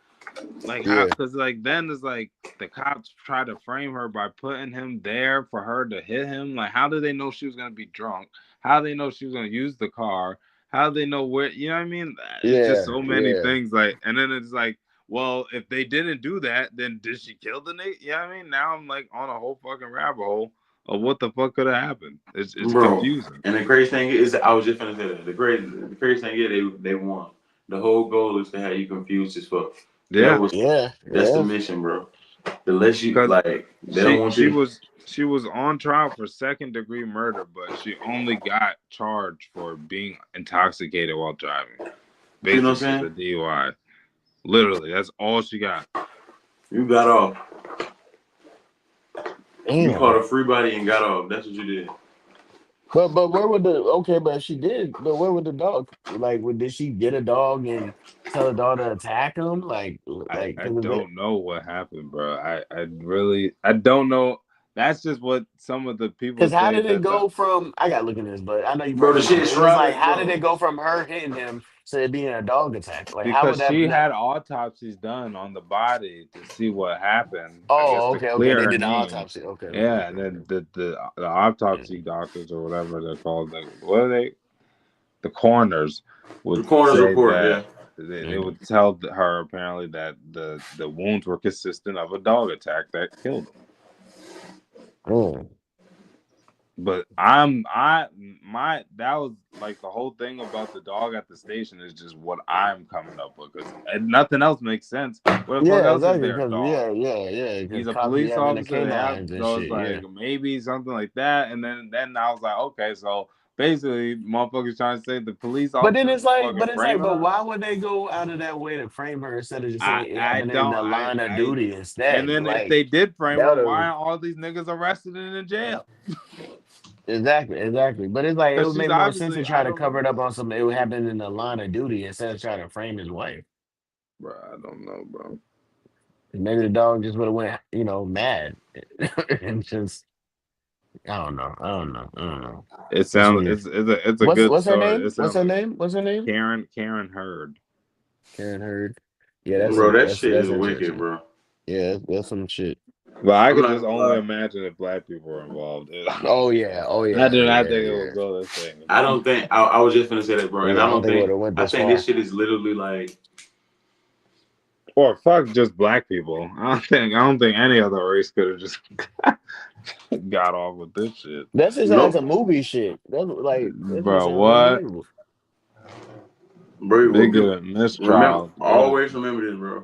like how, Yeah, because like then it's like the cops try to frame her by putting him there for her to hit him. Like, how did they know she was gonna be drunk? How do they know she was gonna use the car? How do they know where, you know what I mean? It's just yeah, so many yeah. things. Like, and then it's like, well, if they didn't do that, then did she kill the nigga? You know what I mean? Now I'm like on a whole fucking rabbit hole of what the fuck could have happened. It's Bro, confusing. and the crazy thing is, I was just finna say that. The crazy thing is, they want. The whole goal is to have you confused as fuck. Yeah, That's the mission, bro. The less you because like, they don't want you. she was on trial for second-degree murder, but she only got charged for being intoxicated while driving. You know what Basically, I'm the saying? DUI. Literally, that's all she got. You got off. You Damn. caught a free body and got off. That's what you did. But where would but she did, but where would the dog, like, did she get a dog and tell the dog to attack him? I Because of it. don't know what happened, bro. I don't know. That's just what some of the people Because how say did it that the go from, I gotta look at this, but I know you Bro, probably the know, shit but it was like, shrouded, how did bro. it go from her hitting him to it being a dog attack? Like, how would because that she not? had autopsies done on the body to see what happened. I guess Oh, to okay, clear they her did the name. autopsy. Okay, Yeah, and okay, then the okay. autopsy doctors or whatever they're called, what are they? The coroners The would coroner's say report, that yeah. they would tell her apparently that the wounds were consistent of a dog attack that killed him. Mm. But that was like the whole thing about the dog at the station is just what I'm coming up with because nothing else makes sense. What the fuck Yeah, else is exactly. there? A Because dog. Because He's a cops be police having the officer. They have canines and so it's shit. Yeah. like maybe something like that. And then I was like, okay, so basically, motherfuckers trying to say the police But then officers it's like, fucking framing but her. why would they go out of that way to frame her instead of just saying it I happened in don't the line of I duty and instead? then if Like they did frame that her, would why have aren't all these niggas arrested and in jail? exactly. But it's like it Because would she's make more sense to obviously try I to don't cover know. it up on some it would happen in the line of duty instead of trying to frame his wife. Bro, I don't know, bro. Maybe the dog just would have went, mad and just I don't know. It It's sounds weird. it's a good What's her story. name? It sounds like What's her name? Karen Heard. Karen Heard. Yeah, Yeah. Bro, that shit that's is wicked, interesting. bro. Yeah, that's some shit. But I I'm could not just gonna only lie. imagine if black people were involved. Oh I yeah, do not yeah, think it would yeah. go this thing. I don't think I was just gonna say that, bro. And Yeah, I I don't don't think it would think have went I this think this far. shit is literally like Or fuck just black people. I don't think any other race could have just got off with this shit. That's just like nope. some movie shit. That just Bro, sounds what? unbelievable. Bro, They what get people a remember mistrial. always remember this, bro.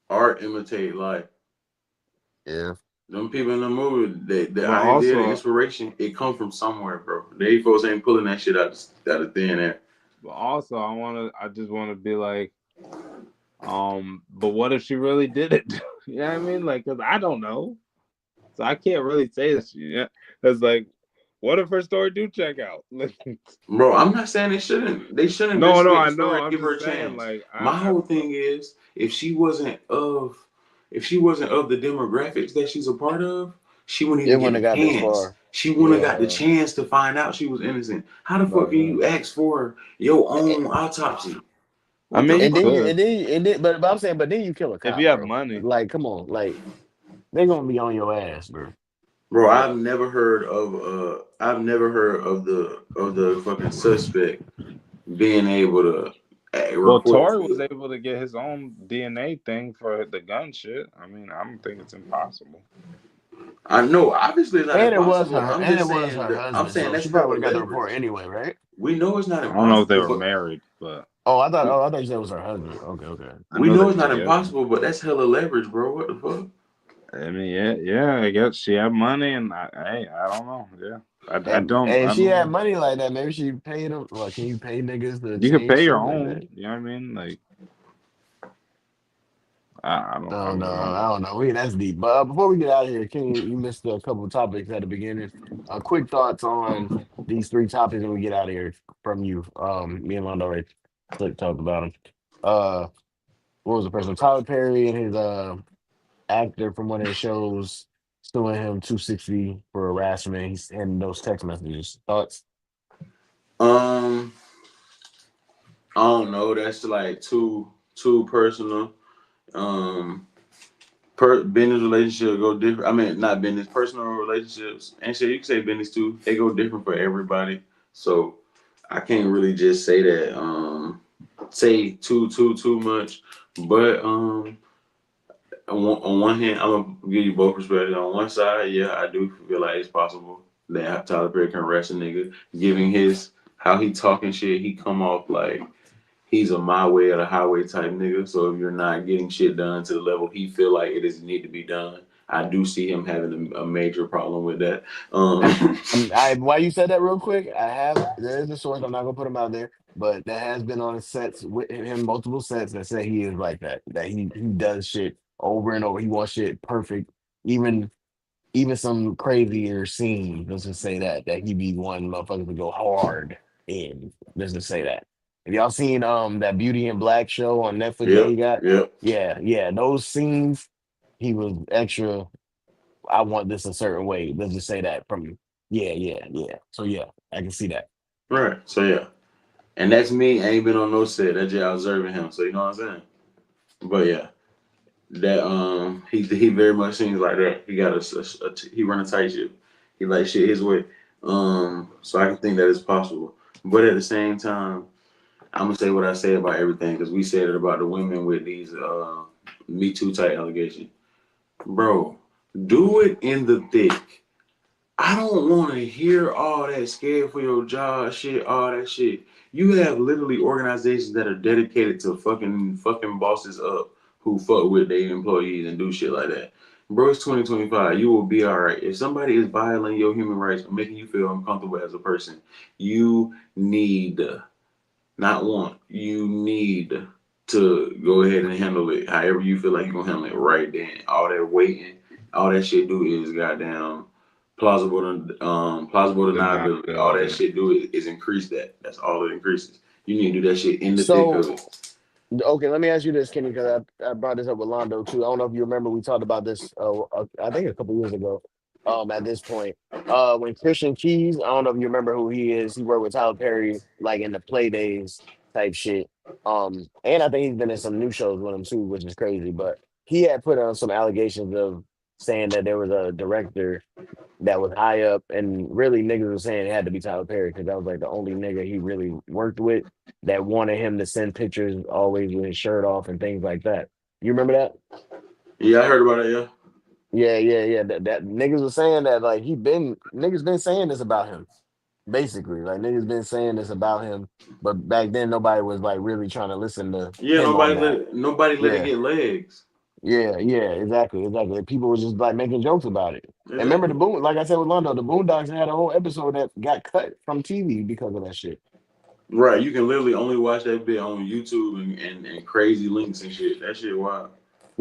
Art imitate life. Yeah. Them people in the movie, they But how they did the also inspiration, it come from somewhere, bro. They folks ain't pulling that shit out of thin air. I just wanna be like, but what if she really did it? You know what I mean? Like, cause I don't know. So I can't really say this. Yeah. Cause like, what if her story do check out? Bro, I'm not saying they shouldn't. They should No, investigate I the story know. and I'm give her a just saying, chance. like, My whole thing is, if she wasn't of the demographics that she's a part of, she wouldn't It even wouldn't get have a got this chance. far. She wouldn't have Yeah. got the chance to find out she was innocent. How the fuck can you ask for your own autopsy? I What the mean, you And fuck? then could but I'm saying, but then you kill a if cop, you have bro. money. Like, come on, like they're gonna be on your ass, bro. Bro, I've never heard of the fucking suspect being able to Well, report Tory to was it. able to get his own DNA thing for the gun shit. I mean, I don't think it's impossible. I know, obviously, it's not impossible. And it was her I'm husband, saying so that's she probably hella would have got the report leverage. anyway, right? We know it's not I don't know if they impossible, were but married, but I thought you said it was her husband. Okay. I we know know they're it's not together. impossible. But that's hella leverage, bro. What the fuck? I mean, yeah. I guess she had money, and I don't know. Yeah, I And don't. if I she don't had know. money like that, maybe she paid them. Well, can you pay niggas to You could pay change your stuff like own. that? You know what I mean? Like, I No, don't know. I don't know. That's deep. But before we get out of here, King, you missed a couple of topics at the beginning. Quick thoughts on these three topics, and we get out of here from you. Me and Londo already talked about them. Uh, what was the person? Tyler Perry and his actor from one of his shows suing him 260 for harassment. He's sending those text messages. Thoughts? Um, I don't know. That's like too personal. Um, business relationship go different. I mean, not business, personal relationships, and shit. You can say business too. They go different for everybody. So I can't really just say that. Say too much. But on one hand, I'm gonna give you both perspectives. On one side, yeah, I do feel like it's possible that Tyler Perry can arrest a nigga, giving his how he talking shit. He come off like he's a my way or the highway type nigga. So if you're not getting shit done to the level he feel like it is need to be done, I do see him having a major problem with that. Why you said that real quick? There is a source. I'm not gonna put him out there, but that has been on sets with him, multiple sets that say he is like that. That he does shit over and over. He wants shit perfect. Even some crazier scenes. Let's just say that he be one motherfucker to go hard in. Let's just say that. Have y'all seen that Beauty in Black show on Netflix that he Yep, got? yep. Yeah. Those scenes, he was extra. I want this a certain way. Let's just say that from yeah. So yeah, I can see that. Right. So yeah. And that's me. I ain't been on no set. That's just observing him. So you know what I'm saying? But yeah. That he very much seems like that. He got he run a tight ship. He like shit his way. So I can think that it's possible. But at the same time, I'm gonna say what I say about everything because we said it about the women with these Me Too type allegations. Bro, do it in the thick. I don't want to hear all that scared for your job shit, all that shit. You have literally organizations that are dedicated to fucking bosses up who fuck with their employees and do shit like that. Bro, it's 2025. You will be all right. If somebody is violating your human rights or making you feel uncomfortable as a person, you need not want. You need to go ahead and handle it however you feel like you're gonna handle it right then. All that waiting, all that shit do is goddamn plausible deniability. All that Deniability. shit do is increase that. That's all it increases. You need to do that shit in the thick So of it. okay, let me ask you this, Kenny, because I brought this up with Londo too. I don't know if you remember we talked about this. I think a couple years ago. At this point, when Christian Keys, I don't know if you remember who he is. He worked with Tyler Perry, like in the Play Days type shit. And I think he's been in some new shows with him too, which is crazy. But he had put on some allegations of saying that there was a director that was high up, and really niggas was saying it had to be Tyler Perry because that was like the only nigga he really worked with that wanted him to send pictures always with his shirt off and things like that. You remember that? Yeah, I heard about it. Yeah. Yeah. That niggas was saying that like niggas been saying this about him. Basically, like niggas been saying this about him, but back then nobody was like really trying to listen to Yeah. him on that. Nobody let it Yeah, get legs. exactly. People were just like making jokes about it. And remember Exactly. like I said with Londo, the Boondocks had a whole episode that got cut from TV because of that shit. Right. You can literally only watch that bit on YouTube and crazy links and shit. That shit wild.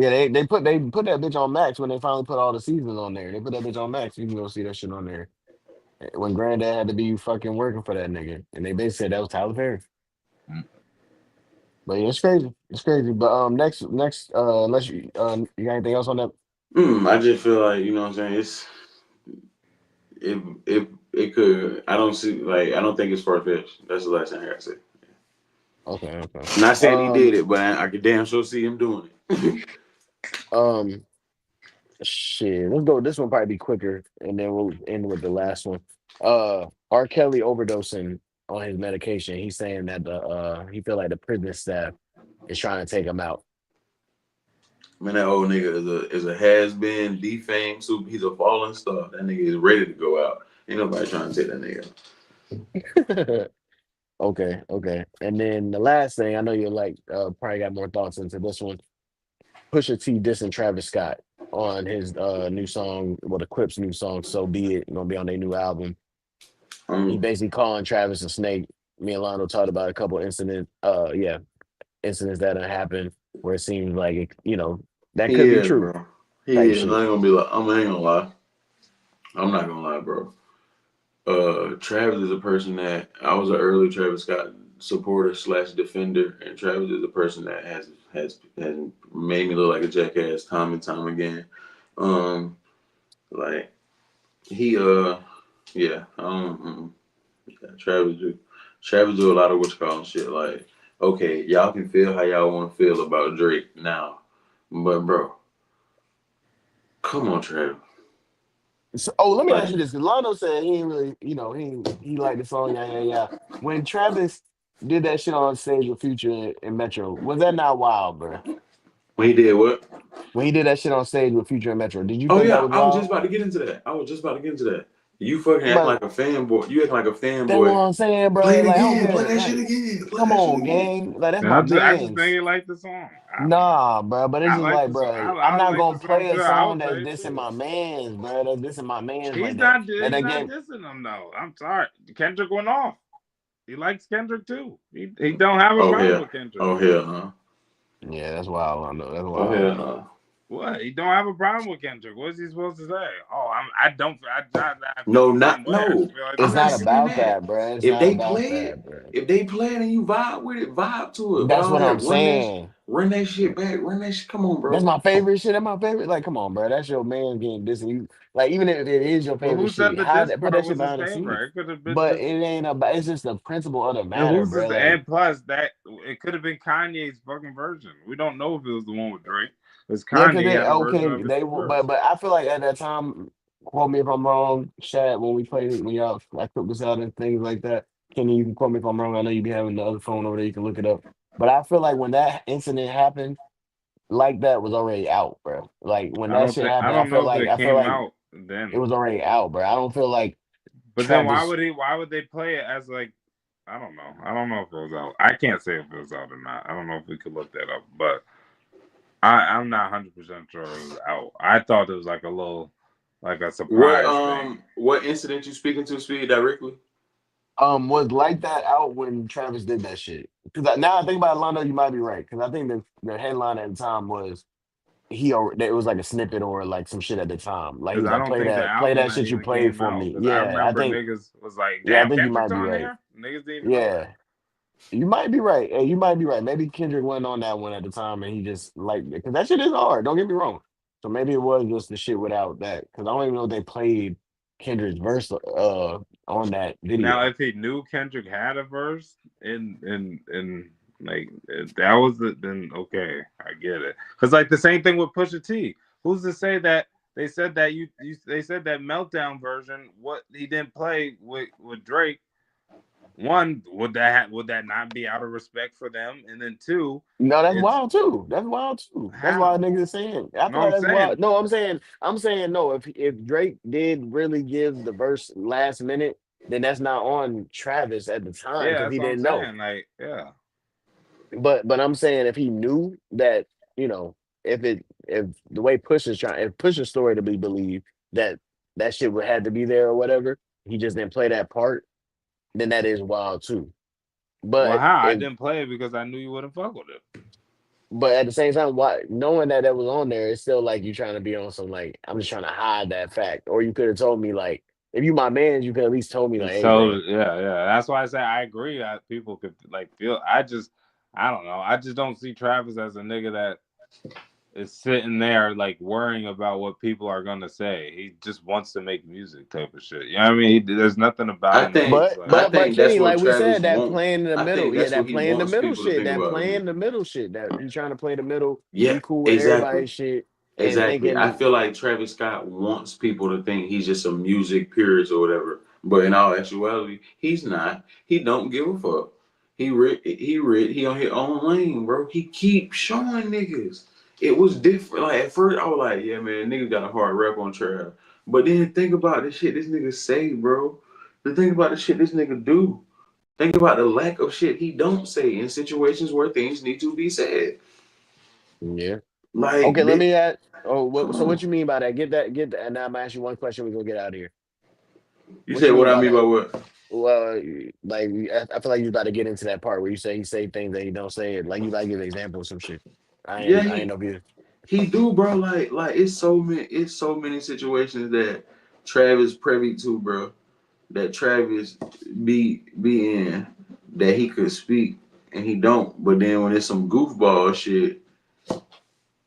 Yeah, they put that bitch on Max when they finally put all the seasons on there. They put that bitch on Max. You can go see that shit on there. When Granddad had to be fucking working for that nigga, and they basically said that was Tyler Perry. Mm. But yeah, it's crazy. It's crazy. But next, unless you got anything else on that? I just feel like you know what I'm saying. It could. I don't see like I don't think it's far fetched. That's the last thing I gotta say. Okay. Not saying he did Um, it, but I could damn sure see him doing it. um, shit. Let's go. This one probably be quicker, and then we'll end with the last one. R. Kelly overdosing on his medication. He's saying that he feel like the prison staff is trying to take him out. Man, that old nigga is a has been defamed. Super. He's a fallen star. That nigga is ready to go out. Ain't nobody trying to take that nigga out. Okay. And then the last thing, I know you're like probably got more thoughts into this one. Pusha T dissing Travis Scott on his new song, well, the Clips new song, So Be It, gonna be on their new album. He Um, basically calling Travis a snake. Me and Lionel talked about a couple incidents that have happened where it seems like that he could be is, true bro. He type is. I shit. ain't gonna be like. I ain't gonna lie. I'm not gonna lie, bro. Travis is a person that I was an early Travis Scott supporter slash defender, and Travis is a person that has made me look like a jackass time and time again. Um, like he yeah, yeah, Travis do a lot of what you call shit. Like okay, y'all can feel how y'all want to feel about Drake now, but bro, come on, Travis. So, oh, let me ask Like you this. 'Cause Lionel said he ain't really, he liked the song, yeah. When Travis did that shit on stage with Future and Metro, was that not wild, bro? when he did what? When he did that shit on stage with Future and Metro, did you Oh think that yeah, was I was wild? just about to get into that. I was just about to get into that. You fucking act But like a fanboy. You act like a that's what fanboy. I'm saying, bro. Play it Like I don't again. Play care. that shit Like, again. Play come that shit on, again. gang. Like that's And my I just think man's. he liked the song. I don't know. Nah, bro. But it's I just like like, the song. bro, I'm I not like gonna the song play too. a I song would that's play it dissing too. my man's, bro. That's dissing my man's He's like that. not. And He's not again, dissing him though. I'm sorry. Kendrick went off. He likes Kendrick too. He don't have a Oh problem hell. with Kendrick. Oh hell no. yeah, that's wild. I know. That's Oh wild, hell bro. no. What? He don't have a problem with Kendrick. What is he supposed to say? Oh, I don't. I feel No, the same not way. I no. just feel like I'm It's the not not same way. saying about that. that, bro. It's If not they about play that, it, bro. if they play it and you vibe with it, vibe to it. But That's all what that I'm saying. run that shit back, run that shit. Come on, That's bro. my favorite shit. That's my favorite. Like, come on, bro. That's your man getting this. And you, like, even if it is your But favorite who said shit, the hide diss that, put part that shit was his behind the scenes. favorite? It could have been But just. it ain't about. It's just the principle of the And matter, who's bro. this? Like, And plus, that it could have been Kanye's fucking version. We don't know if it was the one with Drake. Because yeah, because Kanye they had a version okay. of it They first. but I feel like at that time, quote me if I'm wrong, Shad. When we played it, when y'all like took this out and things like that. Kenny, you can quote me if I'm wrong. I know you be having the other phone over there. You can look it up. But I feel like when that incident happened, like that was already out, bro. Like when I that don't shit think. I happened, don't know if it I feel came like out it then. was already out, bro. I don't feel like But then why Travis. would he? Why would they play it as like? I don't know. I don't know if it was out. I can't say if it was out or not. I don't know if we could look that up. But I'm not 100% sure it was out. I thought it was like a little, like a surprise thing. What incident you speaking to? Speak directly. Was like that out when Travis did that shit. Because now I think about it, Londo, you might be right. Because I think the headline at the time was it was like a snippet or like some shit at the time. Like he Because was I like, don't think the play album that had shit you even played came for out. me. Because I remember niggas was like, I "Damn, think you might Kendrick's be on right. there." Niggas didn't even know Yeah. that. You might be right. Hey, you might be right. Maybe Kendrick went on that one at the time and he just liked it. Because that shit is hard. Don't get me wrong. So maybe it was just the shit without that. Because I don't even know if they played Kendrick's verse on that Now, video. if he knew Kendrick had a verse in like if that was the then okay, I get it. Because like the same thing with Pusha T. Who's to say that they said that they said that meltdown version what he didn't play with Drake. One, would that not be out of respect for them? And then two, No, that's it's wild too. That's wild too. That's why how. niggas are saying. I No, feel like I'm that's saying, wild. No, I'm saying no. If Drake did really give the verse last minute, then that's not on Travis at the time yeah, because that's he what I'm didn't know. saying. Like, yeah. But I'm saying if he knew that, if the way if Push's story to be believed that that shit would had to be there or whatever, he just didn't play that part, then that is wild too. Well, But how I if didn't play it because I knew you wouldn't fuck with it. But at the same time, why knowing that was on there, it's still like you trying to be on some like I'm just trying to hide that fact. Or you could have told me like if you my man, you could at least told me like, And hey, so bro. yeah. That's why I say I agree that people could like feel. I don't know. I just don't see Travis as a nigga that is sitting there like worrying about what people are gonna say. He just wants to make music type of shit. You know what I mean? There's nothing about him that is like. But That's Kenny, what like we Travis said, that want. playing in the I middle, think yeah, that's what that he playing the wants middle people to shit, think that about him. playing the middle shit, that you trying to play the middle, Yeah, be cool with exactly. everybody's shit, and Exactly. I thinking, feel like Travis Scott wants people to think he's just a music purist or whatever. But in all actuality, he's not. He don't give a fuck. He on his own lane, bro. He keeps showing niggas. It was different. Like at first I was like, yeah, man, nigga got a hard rap on Trav. But then think about the shit this nigga say, bro. The thing about the shit this nigga do. Think about the lack of shit he don't say in situations where things need to be said. yeah. Like Okay, let this, me add. Oh, come so what on. you mean by that? Get that, and now I'm gonna ask you one question. We're gonna get out of here. You What you said what mean I by mean by that? what? Well, like I feel like you about to get into that part where you say he say things that he don't say it. Like you about to give an example of some shit. Yeah, I ain't know if you. he do, bro. Like it's so many situations that Travis privy to, bro. That Travis be in that he could speak and he don't. But then when it's some goofball shit,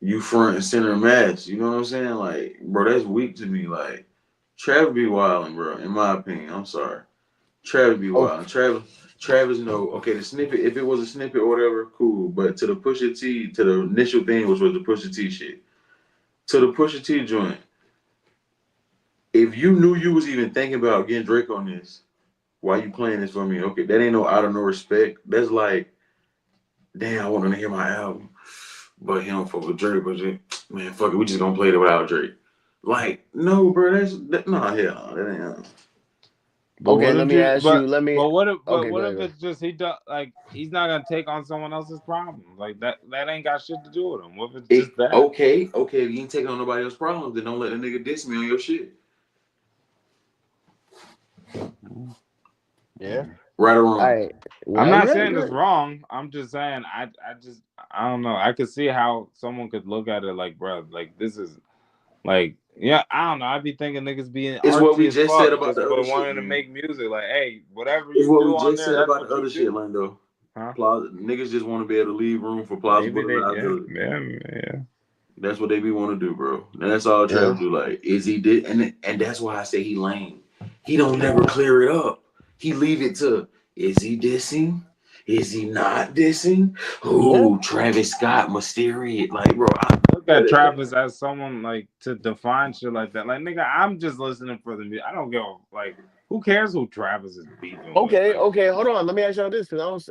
you front and center mass. You know what I'm saying? Like, bro, that's weak to me. Like, Travis be wilding, bro. In my opinion, I'm sorry. Travis be Okay. wild. Travis know. Okay, the snippet. If it was a snippet or whatever, cool. But to the Pusha T, to the initial thing, which was the Pusha T shit. To the Pusha T joint. If you knew you was even thinking about getting Drake on this, why you playing this for me? Okay, that ain't no out of no respect. That's like, damn, I want to hear my album, but he don't fuck with Drake. But man, fuck it, we just gonna play it without Drake. Like, no, bro, no, hell, that ain't. But Okay, what let if me you? ask you. Let me. But Okay, go what ahead. if Go ahead. it's just he does like he's not gonna take on someone else's problems like that? That ain't got shit to do with him. What if it's just that? Okay, if you ain't taking on nobody else's problems, then don't let the nigga diss me on your shit. Yeah. Right or All wrong? right. I'm Well, not you're right. saying You're it's right. wrong. I'm just saying I don't know. I could see how someone could look at it like, bro, like this is like, yeah, I don't know. I'd be thinking niggas being It's what we artsy as just said fuck about just the for other shit, wanting to man. make music. Like, hey, whatever It's you what do we on just there, said that's about the what you other shit, do. Lando. Huh? Niggas just want to be able to leave room for plausible Maybe they, yeah, deniability. yeah. That's what they be want to do, bro. And that's all Yeah. Travis do. Like, is he did, and that's why I say he lame. He don't never clear it up. He leave it to, is he dissing? Is he not dissing? Yeah. Ooh, Travis Scott, mysterious. Like, bro, Look at Travis as someone like to define shit like that. Like, nigga, I'm just listening for the music. I don't give a like. Who cares who Travis is beefing with? Okay. Like, Okay. Hold on. Let me ask y'all this, because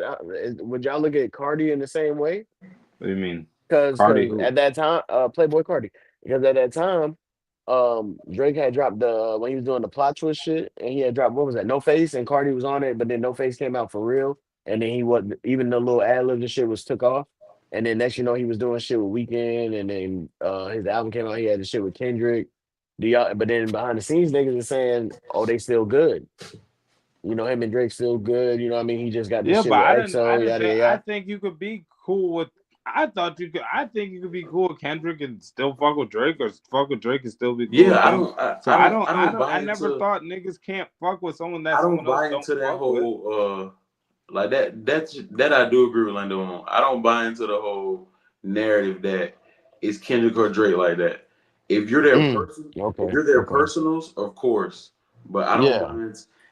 would y'all look at Cardi in the same way? what do you mean, Because Cardi? Who? at that time, Playboy Cardi, because at that time, Drake had dropped the when he was doing the plot twist shit, and he had dropped, what was that? No Face, and Cardi was on it, but then No Face came out for real, and then he wasn't, even the little ad libs and shit was took off, and then next you know he was doing shit with Weeknd, and then his album came out, he had the shit with Kendrick. Do y'all? But then behind the scenes, niggas are saying, oh, they still good. You know, him and Drake still good. You know what I mean? He just got this Yeah, shit but with I EXO, didn't yada think. yada I yada. think you could be cool with. I thought you could. I think you could be cool with Kendrick and still fuck with Drake, or fuck with Drake and still be cool with yeah, them. So I don't buy I never into, thought niggas can't fuck with someone that I don't someone else buy don't into that fuck with. whole like that I do agree with Lando on. I don't buy into the whole narrative that it's Kendrick or Drake like that. If you're their person, if Okay. you're their Okay. personals, of course. But Yeah.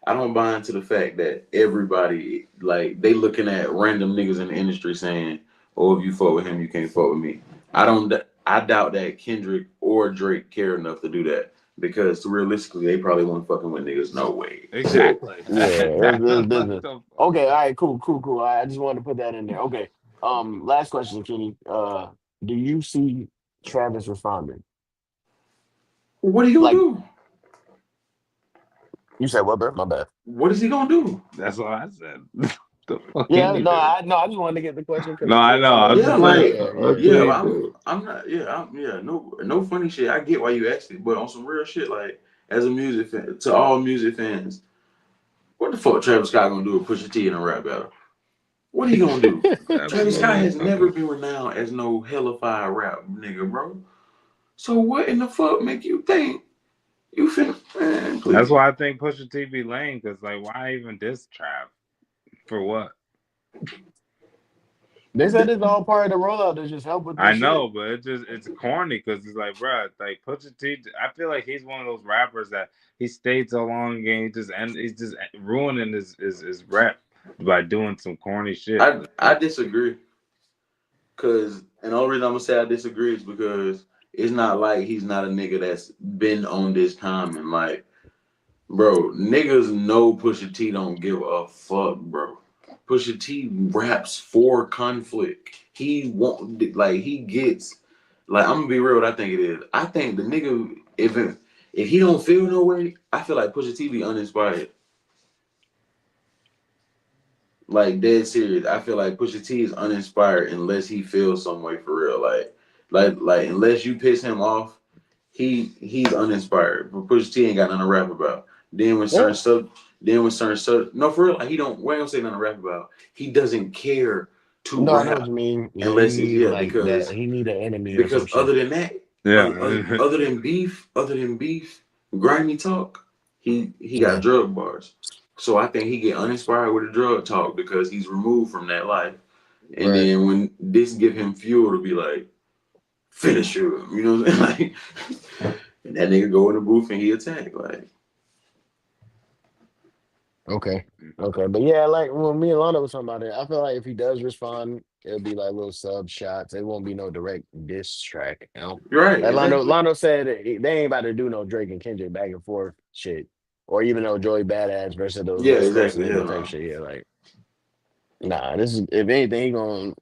I don't buy into the fact that everybody like they looking at random niggas in the industry saying, "Oh, if you fuck with him, you can't fuck with me." I don't. I doubt that Kendrick or Drake care enough to do that because realistically, they probably won't fucking with niggas no way. So Exactly. Yeah, That's it's what business. the fuck. Okay, all right, cool, cool, cool. I just wanted to put that in there. Okay. Last question, Kenny. Do you see Travis responding? what are you gonna Like do? you said, what, bro? My bad. What is he gonna do? That's what I said. The fuck can Yeah, he no, do? I just wanted to get the question because No, I me and know. Lando I was was Yeah, just saying, saying, like yeah, what yeah. can yeah, he do? I'm not. No funny shit. I get why you asked it, but on some real shit, like as a music fan, to all music fans, what the fuck Travis Scott gonna do with Pusha T in a rap battle? What he gonna do? Travis Scott Absolutely has never nothing. been renowned as no hellified rap nigga, bro. So what in the fuck make you think you finna? Man, That's please. why I think Pusha T be lame. Cause like, why even diss Trav? For what? They said it's all part of the rollout to just help with I this shit. know, but it's corny because it's like, bro, like Pusha T. I feel like he's one of those rappers that he stayed so long and he's just ruining his rap by doing some corny shit. I disagree. Cause and the only reason I'm gonna say I disagree is because it's not like he's not a nigga that's been on this time and like, bro, niggas know Pusha T don't give a fuck, bro. Pusha T raps for conflict. He won't like he gets like I'm gonna be real. What I think it is. I think the nigga if he don't feel no way, I feel like Pusha T be uninspired. Like dead serious. I feel like Pusha T is uninspired unless he feels some way for real. Like unless you piss him off, he's uninspired. But Pusha T ain't got nothing to rap about. Then when Yeah. certain stuff, no for real. Like he don't. We don't say nothing to rap about. He doesn't care to No, I know what rap you mean. Yeah, he unless it's need yeah like that. He need an enemy or some because shit. other than that, Yeah, other than beef, grimy talk, he got Yeah. drug bars. So I think he get uninspired with the drug talk because he's removed from that life. And Right. then when this give him fuel to be like, finish you, you know what I'm saying? Like, and that nigga go in the booth and he attack. Like, Okay. Okay. But yeah, like when me and Lana was talking about it, I feel like if he does respond, it'll be like little sub shots. It won't be no direct diss track. You know? you're right, Like exactly. Lando said, they ain't about to do no Drake and Kendrick back and forth shit. Or even no Joey Badass versus those Yeah, little special exactly. Hell niggas type no. shit. Yeah, like nah, this is if anything, he gonna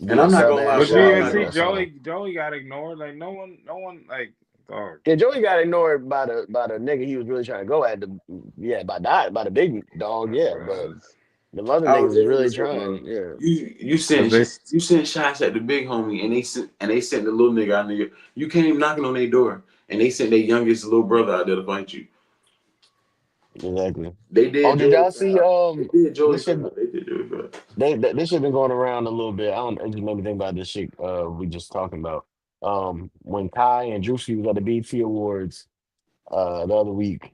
And do a I'm not sub gonna lie, ass but bro. shot I'm yeah, with not see, gonna. that song. Joey got ignored. Like no one like Dog. Yeah, Joey got ignored by the nigga he was really trying to go at. By the big dog. Yeah, but Bruh. the other I was niggas is just gonna really say, bro. trying. Yeah, You Cause send they, you send shots at the big homie, and they sent the little nigga out there. You can't even knocking on their door, and they sent their youngest little brother out there to fight you. exactly. They Oh, did did Joey y'all see? foul. They did Joey This shit. foul. They did Joey foul. This shit been going around a little bit. I don't. It just made me think about this shit. We just talking about. When Kai and Drewski was at the BT Awards the other week,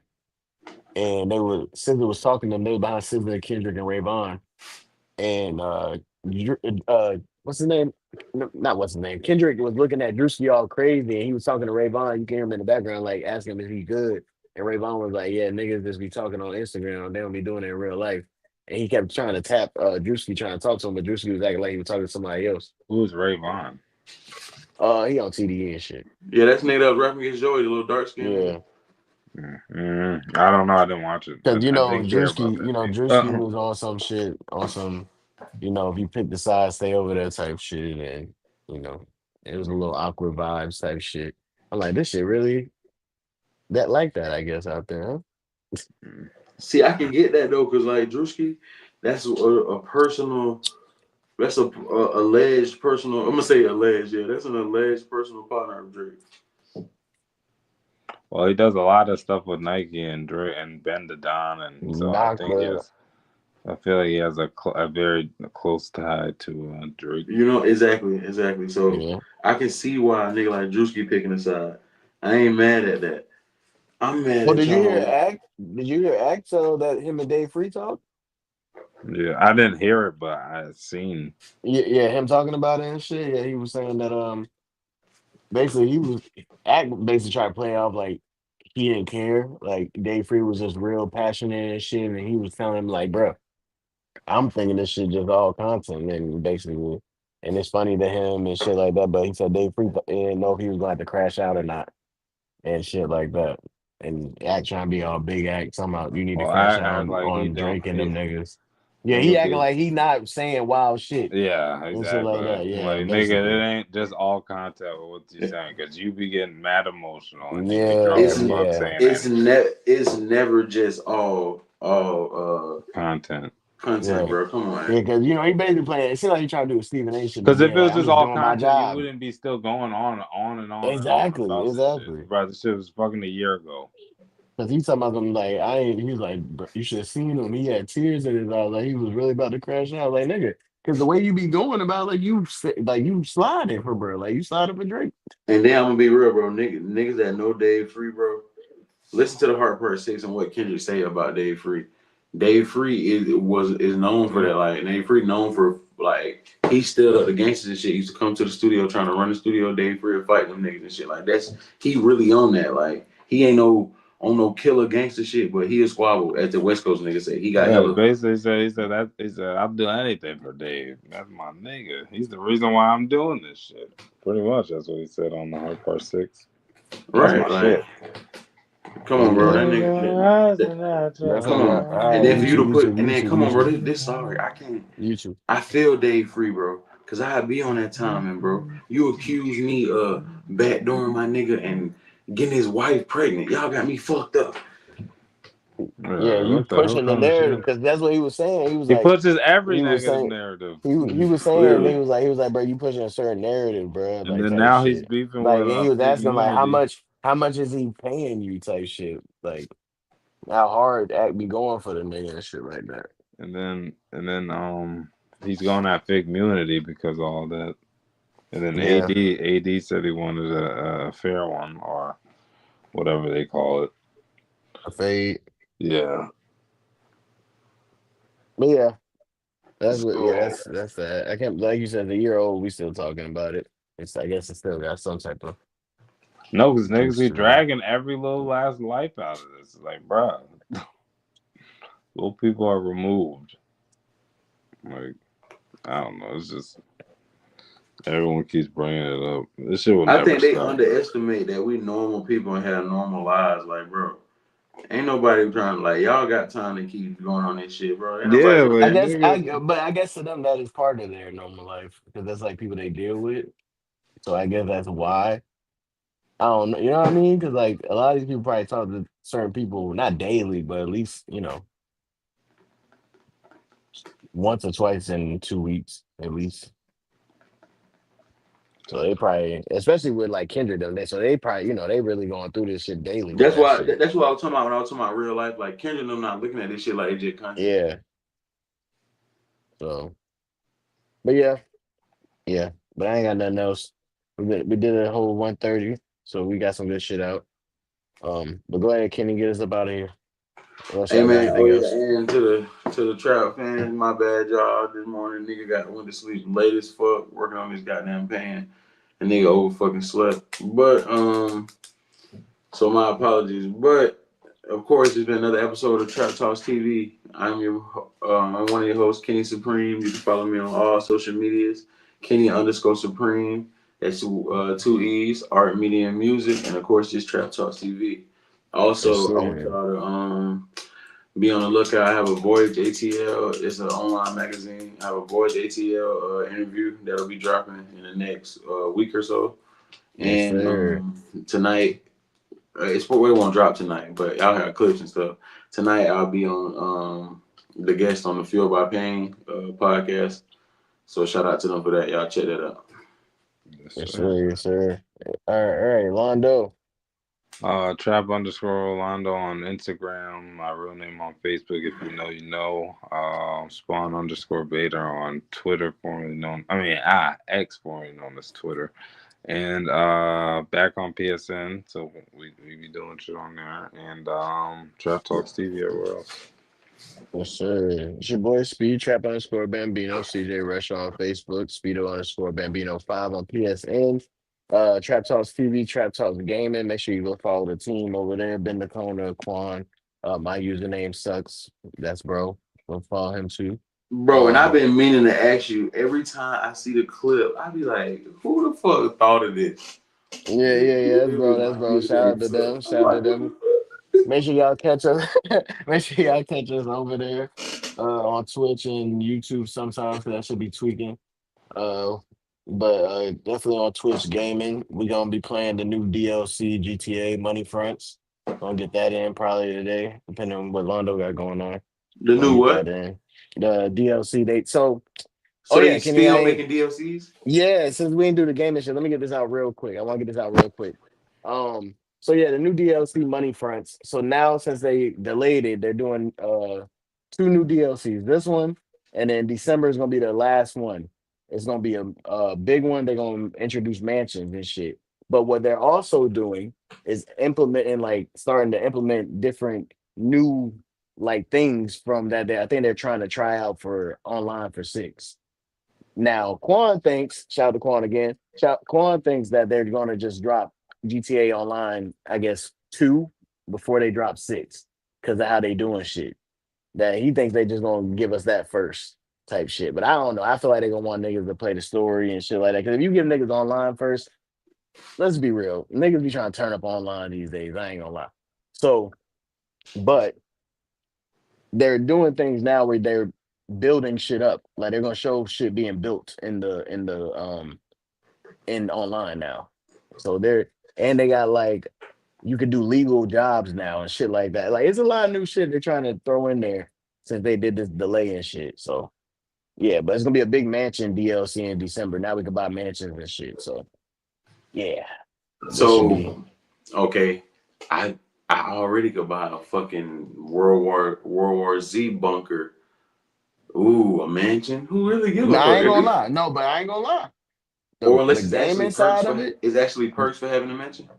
and SZA was talking to them. They were behind SZA and Kendrick and Ray and what's his name? No, not what's his name. Kendrick was looking at Drewski all crazy, and he was talking to Ray. You can hear him in the background, like asking him if he good. And Ray was like, "Yeah, niggas just be talking on Instagram. They don't be doing it in real life." And he kept trying to tap Drewski, trying to talk to him, but Drewski was acting like he was talking to somebody else. who's Ray Vaughn? He on TDE and shit. Yeah, that's nigga that was rapping against Joey, the little dark skinned nigga. Yeah, I don't know. I didn't watch it. because I didn't care about that. Drewski was on some shit, on some, if you pick the side, stay over there type shit, and you know, it was a little awkward vibes type shit. I'm like, this shit really that like that, I guess, out there, huh? See, I can get that though, cause like Drewski, that's a personal. That's a alleged personal. I'm gonna say alleged. Yeah, that's an alleged personal partner of Drake. Well, he does a lot of stuff with Nike and Dre and Ben the Don, and so I think Knocker. I feel like he has a very close tie to Drake. You know exactly. So Yeah. I can see why a nigga like Drewski picking a side. I ain't mad at that. I'm mad Well, at did you hear y'all. Act? Did you hear Act that him and Dave Free talk? Yeah, I didn't hear it, but I seen. Yeah, him talking about it and shit. Yeah, he was saying that basically he was Act basically trying to play off like he didn't care. Like Dave Free was just real passionate and shit, and he was telling him like, bro, I'm thinking this shit just all content, and basically, and it's funny to him and shit like that. But he said Dave Free didn't know if he was going to have to crash out or not, and shit like that. And Act trying to be all big Act, somehow you need to Well, crash I out act like he on don't. Drake and them niggas. Yeah, he acting Nigga, like he not saying wild shit yeah, and shit exactly. like that. Yeah, Like nigga, basically. it ain't just all content with what you saying, because you be getting mad emotional and you be drunk Yeah, It's as fuck yeah, saying anything. it's never just all Content. content, right. bro. Come on, Yeah, man. because he basically playing. It seems like he trying to do a Stephen A. shit, but Because if being it was like, I'm just just all doing my content, you job. wouldn't be still going on and on and on Exactly, about this shit. exactly. Bro, this shit was fucking a year ago. Because he's talking about them like I ain't. He's like, "Bro, you should have seen him. He had tears in his eyes. Like he was really about to crash out. Like nigga, because the way you be going about like you sliding for bro, like you sliding for Drake. And then I'm gonna be real, bro. Niggas that know Dave Free, bro. Listen to the Heart Part 6 and what Kendrick say about Dave Free. Dave Free is known for that. Like Dave Free known for like he stood up the gangsters and shit. He used to come to the studio trying to run the studio. Dave Free would fight them niggas and shit. Like that's he really on that. Like he ain't on no killer gangster shit, but he is squabble as the West Coast nigga say. He got Yeah, hella. basically he said I'll do anything for Dave. That's my nigga. He's the reason why I'm doing this shit. Pretty much that's what he said on the Hard Part 6. That's Right, my like shit. come on, bro. That nigga. That's Come all on. right. All right, And then for you to put and then come on, bro. YouTube. This sorry, I can't. YouTube. I feel Dave Free, bro. Cause I be on that timing, bro. You accuse me of backdooring my nigga and getting his wife pregnant. Y'all got me fucked up. Yeah, you What the hell pushing the kind of narrative shit? because that's what he was saying. He was He like, pushes every he was nigga's saying, narrative. he was saying, Clearly. he was like, bro, you pushing a certain narrative, bro, And like then type now he's shit. beefing Like, with and he was Fig asking like, Unity. how much is he paying you, type shit. Like, how hard Act be going for the nigga and shit like that. And then he's going at Fig Unity because of all that. And then Yeah, AD said he wanted a fair one or whatever they call it. a fade. Yeah. But yeah, So that's that. I can't like you said, a year old, we still talking about it. It's I guess it still got some type of No, because niggas be history. dragging every little last life out of this. Like, bruh, little people are removed. Like, I don't know. It's just everyone keeps bringing it up. This shit will I never think they stop, bro. underestimate that we normal people and have normal lives. Like, bro, ain't nobody trying to like y'all got time to keep going on this shit, bro. Ain't nobody Yeah, trying I like guess nigga. but I guess to them that is part of their normal life because that's like people they deal with. So I guess that's why. I don't know. You know what I mean? Because like a lot of these people probably talk to certain people not daily, but at least once or twice in 2 weeks at least. So they probably, especially with like Kendrick, them, so they probably they really going through this shit daily with That's that why. shit. That's what I was talking about when I was talking about real life. Like Kendrick, I'm not looking at this shit like it's just content. Yeah. So, but yeah, yeah. But I ain't got nothing else. We did a whole 130, so we got some good shit out. But go ahead, Kenny, get us up out of here. Unless Hey y'all got man, oh anything yeah, else. and to the trap fans, my bad y'all. This morning, nigga went to sleep late as fuck, working on this goddamn pan, and nigga over fucking slept. But so my apologies. But of course, it's been another episode of Trap Talks TV. I'm one of your hosts, Kenny Supreme. You can follow me on all social medias, Kenny_Supreme. That's two E's, art, media, and music, and of course, just Trap Talks TV. Yes, Also, I want sir. y'all to be on the lookout. I have a Voyage ATL. It's an online magazine. I have a Voyage ATL interview that'll be dropping in the next week or so. Yes, And sir. tonight, it won't drop tonight, but I'll have clips and stuff. Tonight, I'll be on the guest on the Fuel by Pain podcast. So shout out to them for that. Y'all check that out. Yes, Yes, sir. sir. Yes, sir. All right, Londo. Trap_Orlando on Instagram. My real name on Facebook. If you know, you know. Spawn_Beta on Twitter, formerly known. X, formerly known as Twitter. And back on PSN, so we be doing shit on there. And Trap Talks TV everywhere else. Yes, sir. It's your boy Speed Trap_Bambino, CJ Rush on Facebook, Speedo_Bambino 5 on PSN. Trap Talks TV, Trap Talks Gaming. Make sure you go follow the team over there. Ben the Corner, Quan. My username sucks. That's bro. Go follow him too. Bro, and I've been meaning to ask you every time I see the clip, I be like, who the fuck thought of this? Yeah. That's bro. That's My bro. Shout out username to them. sucks. I'm Shout out to like, what them. the fuck? Make sure y'all catch us. Make sure y'all catch us over there on Twitch and YouTube sometimes, 'cause that should be tweaking. Uh, but definitely on Twitch gaming. We're gonna be playing the new DLC GTA Money Fronts. Gonna get that in probably today, depending on what Londo got going on. The Gonna new get that what? in. The DLC date. So, oh So yeah, they Kenny, I still ain't. making DLCs? Yeah, since we didn't do the gaming shit, let me get this out real quick. I want to get this out real quick. So yeah, the new DLC Money Fronts. So now since they delayed it, they're doing two new DLCs. This one, and then December is gonna be their last one. It's gonna be a big one. They're gonna introduce mansions and shit. But what they're also doing is implementing, like starting to implement different new like things from that. I think they're trying to try out for online for six. Now, Quan thinks, shout out to Quan again. Quan thinks that they're going to just drop GTA Online, I guess, 2 before they drop 6 because of how they doing shit. That he thinks they just going to give us that first type shit. But I don't know. I feel like they're going to want niggas to play the story and shit like that. Because if you give niggas online first, let's be real. Niggas be trying to turn up online these days. I ain't going to lie. So, but they're doing things now where they're building shit up. Like they're gonna show shit being built in online now. So they got like you could do legal jobs now and shit like that. Like it's a lot of new shit they're trying to throw in there since they did this delay and shit. So yeah, but it's gonna be a big mansion DLC in December. Now we can buy mansions and shit. So yeah, this should be. So, okay, I I already could buy a fucking World War Z bunker. Ooh, a mansion. Who really give No, a I fuck? ain't gonna lie. No, but I ain't gonna lie. Or The unless it's actually gaming perks side for of it. having a mansion.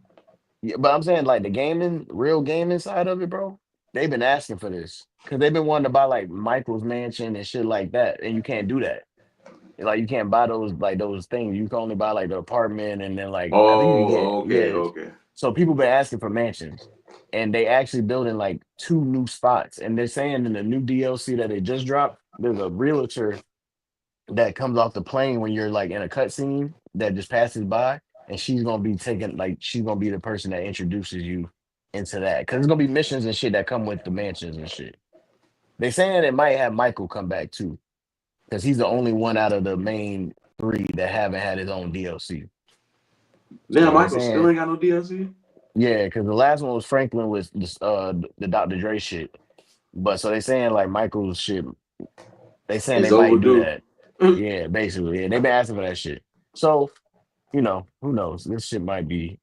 Yeah, but I'm saying like the gaming, real gaming side of it, bro. They've been asking for this because they've been wanting to buy like Michael's mansion and shit like that, and you can't do that. Like you can't buy those things. You can only buy like the apartment, and then like I think you can get Oh, okay, yeah. okay. So people been asking for mansions, and they actually building like two new spots, and they're saying in the new DLC that they just dropped, there's a realtor that comes off the plane when you're like in a cutscene that just passes by, and she's gonna be taking like she's gonna be the person that introduces you into that because there's gonna be missions and shit that come with the mansions and shit. They saying it might have Michael come back too because he's the only one out of the main three that haven't had his own DLC. Damn, So they Michael still saying, ain't got no DLC. yeah, because the last one was Franklin with this the Dr. Dre shit. But so they saying like Michael's shit, they saying they It's might do overdue. that. Yeah, basically. Yeah, they been asking for that shit. So, who knows? This shit might be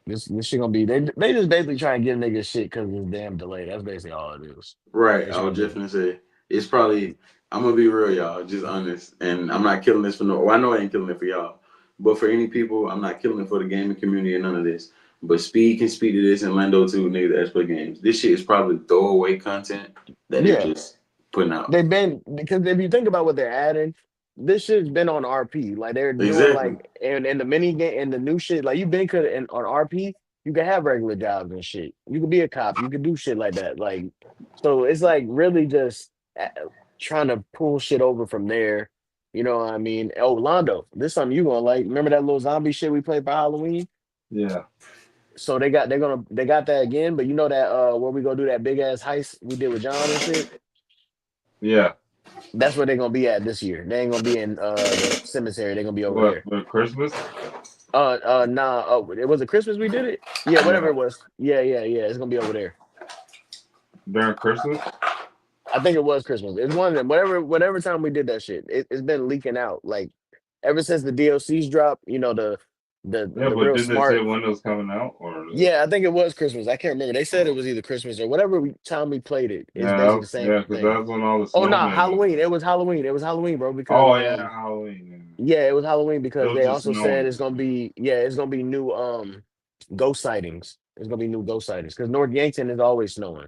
this shit gonna be they just basically trying to get niggas shit because of this damn delay. That's basically all it is. Right. They I was trying just to gonna say it's probably. I'm gonna be real, y'all. Just honest, and I'm not killing this for no. Well, I know I ain't killing it for y'all, but for any people, I'm not killing it for the gaming community and none of this. But Speed can speak to this, and Lando too, niggas that play games. This shit is probably throwaway content that they're yeah. just putting out. They've been because if you think about what they're adding, this shit's been on RP. Like they're doing Exactly. like and the mini game and the new shit. Like you've been could on RP, you can have regular jobs and shit. You could be a cop. You could do shit like that. Like so, it's like really just trying to pull shit over from there. You know what I mean? Oh, Londo, this something you gonna like? Remember that little zombie shit we played for Halloween? Yeah. So they got that again. But you know that where we gonna do that big ass heist we did with John and shit. Yeah. That's where they're gonna be at this year. They ain't gonna be in the cemetery. They're gonna be over What there. for Christmas? Nah. Oh, it was it Christmas we did it? Yeah, whatever Yeah. it was. Yeah. It's gonna be over there. During Christmas? I think it was Christmas. It's one of them. Whatever time we did that shit, it's been leaking out. Like ever since the DLCs dropped, Yeah, the but real did they say smart. when it was coming out or Yeah, I think it was Christmas. I can't remember. They said it was either Christmas or whatever time we played it. It's basically the same yeah, because thing. that's when all the Oh no, snowmen was. Halloween. It was Halloween. It was Halloween, bro. Because Oh yeah, Halloween. yeah, it was Halloween Yeah. because It was they just also said snowing. it's gonna be new ghost sightings. It's gonna be new ghost sightings because North Yankton is always snowing.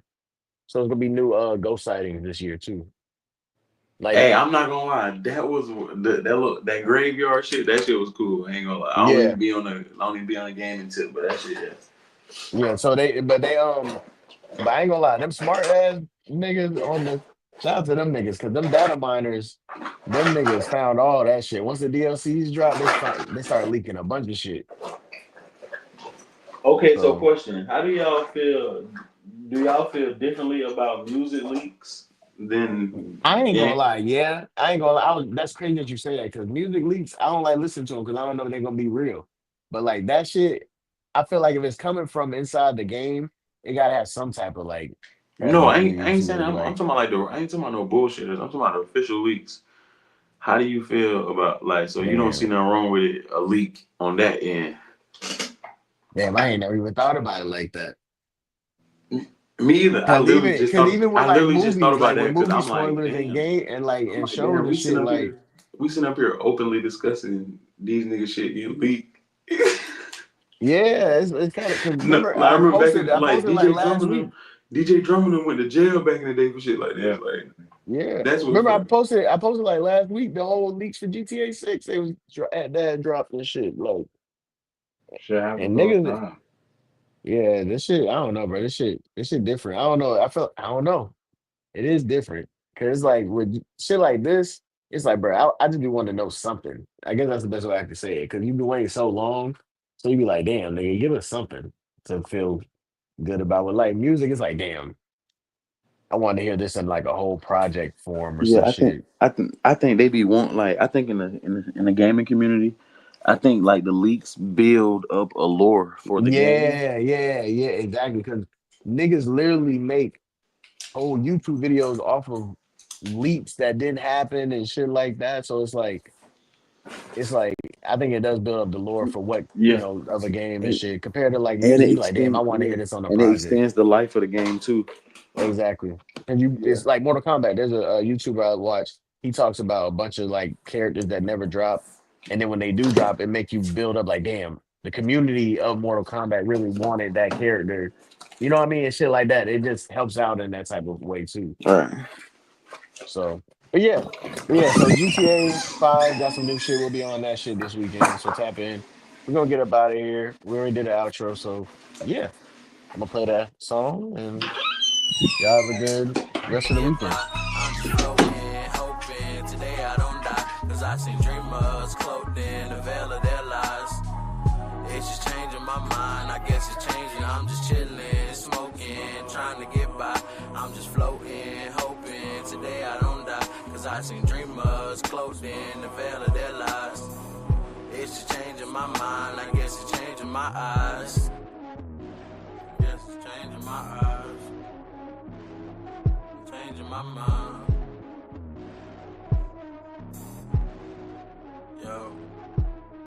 So it's gonna be new ghost sightings this year too. Like Hey, I'm not gonna lie. That was that graveyard shit. That shit was cool. I ain't gonna lie. yeah, I only be on the gaming tip, but that shit. Yeah. yeah. So but I ain't gonna lie, them smart ass niggas on the shout out to them niggas because them data miners, them niggas found all that shit. Once the DLCs dropped, they started leaking a bunch of shit. Okay, so So question: how do y'all feel? Do y'all feel differently about music leaks than I ain't gonna game? lie, yeah. I ain't gonna lie. That's crazy that you say that because music leaks, I don't like listening to them because I don't know if they're gonna be real. But like that shit, I feel like if it's coming from inside the game, it gotta have some type of like No, I credibility ain't to saying that. it. I'm Like, talking about like I ain't talking about no bullshitters. I'm talking about the official leaks. How do you feel about like? So you don't see damn, nothing wrong with it? A leak on that end. damn, I ain't never even thought about it like that. Me either. Cause even with I like literally just thought movies, about like that with because movie I'm like, spoilers and damn. game and like I'm and like, shows damn. and shit, like We sitting up here openly discussing these niggas shit getting leaked. yeah, it's kind of because No, remember like I remember back in I like posted like last week. DJ Drummond went to jail back in the day for shit like this. Yeah. Like Yeah. that's what's Remember funny. I posted like last week the whole leaks for GTA 6. They was that dropped and shit. Like Shit happens and all the niggas time. yeah, this shit, I don't know, bro. This shit different. I don't know. I don't know. It is different. Cause it's like with shit like this, it's like, bro, I just be wanting to know something. I guess that's the best way I can say it. Cause you've been waiting so long. So you be like, damn, nigga, give us something to feel good about. With like music, it's like, damn, I want to hear this in like a whole project form or Yeah, some shit. I think they be want like I think in the gaming community, I think like the leaks build up a lore for the game. Yeah, exactly. Because niggas literally make whole YouTube videos off of leaks that didn't happen and shit like that. So it's like I think it does build up the lore for what Yeah, of a game and and, shit. Compared to like and music, it you like, damn, I extends want to yeah, hear this on a and it project. extends the life of the game too. Exactly. And Yeah. it's like Mortal Kombat. There's a YouTuber I watch. He talks about a bunch of like characters that never drop, and then when they do drop, it make you build up like, damn, the community of Mortal Kombat really wanted that character. You know what I mean? And shit like that. It just helps out in that type of way too. All right. So, but yeah. So GTA 5 got some new shit. We'll be on that shit this weekend. So tap in. We're gonna get up out of here. We already did the outro. So yeah, I'm gonna play that song and y'all have a good Trying rest to of the get weekend. by, I'm just floating, hoping today I don't die. Cause I seen dreamers cloaked in the veil of their lies. It's just changing my mind, I guess it's changing. I'm just chilling, smoking, trying to get by. I'm just floating, hoping today I don't die. Cause I seen dreamers cloaked in the veil of their lies. It's It's changing my mind. I guess it's changing my eyes. Yes, it's changing my eyes. Changing my mind.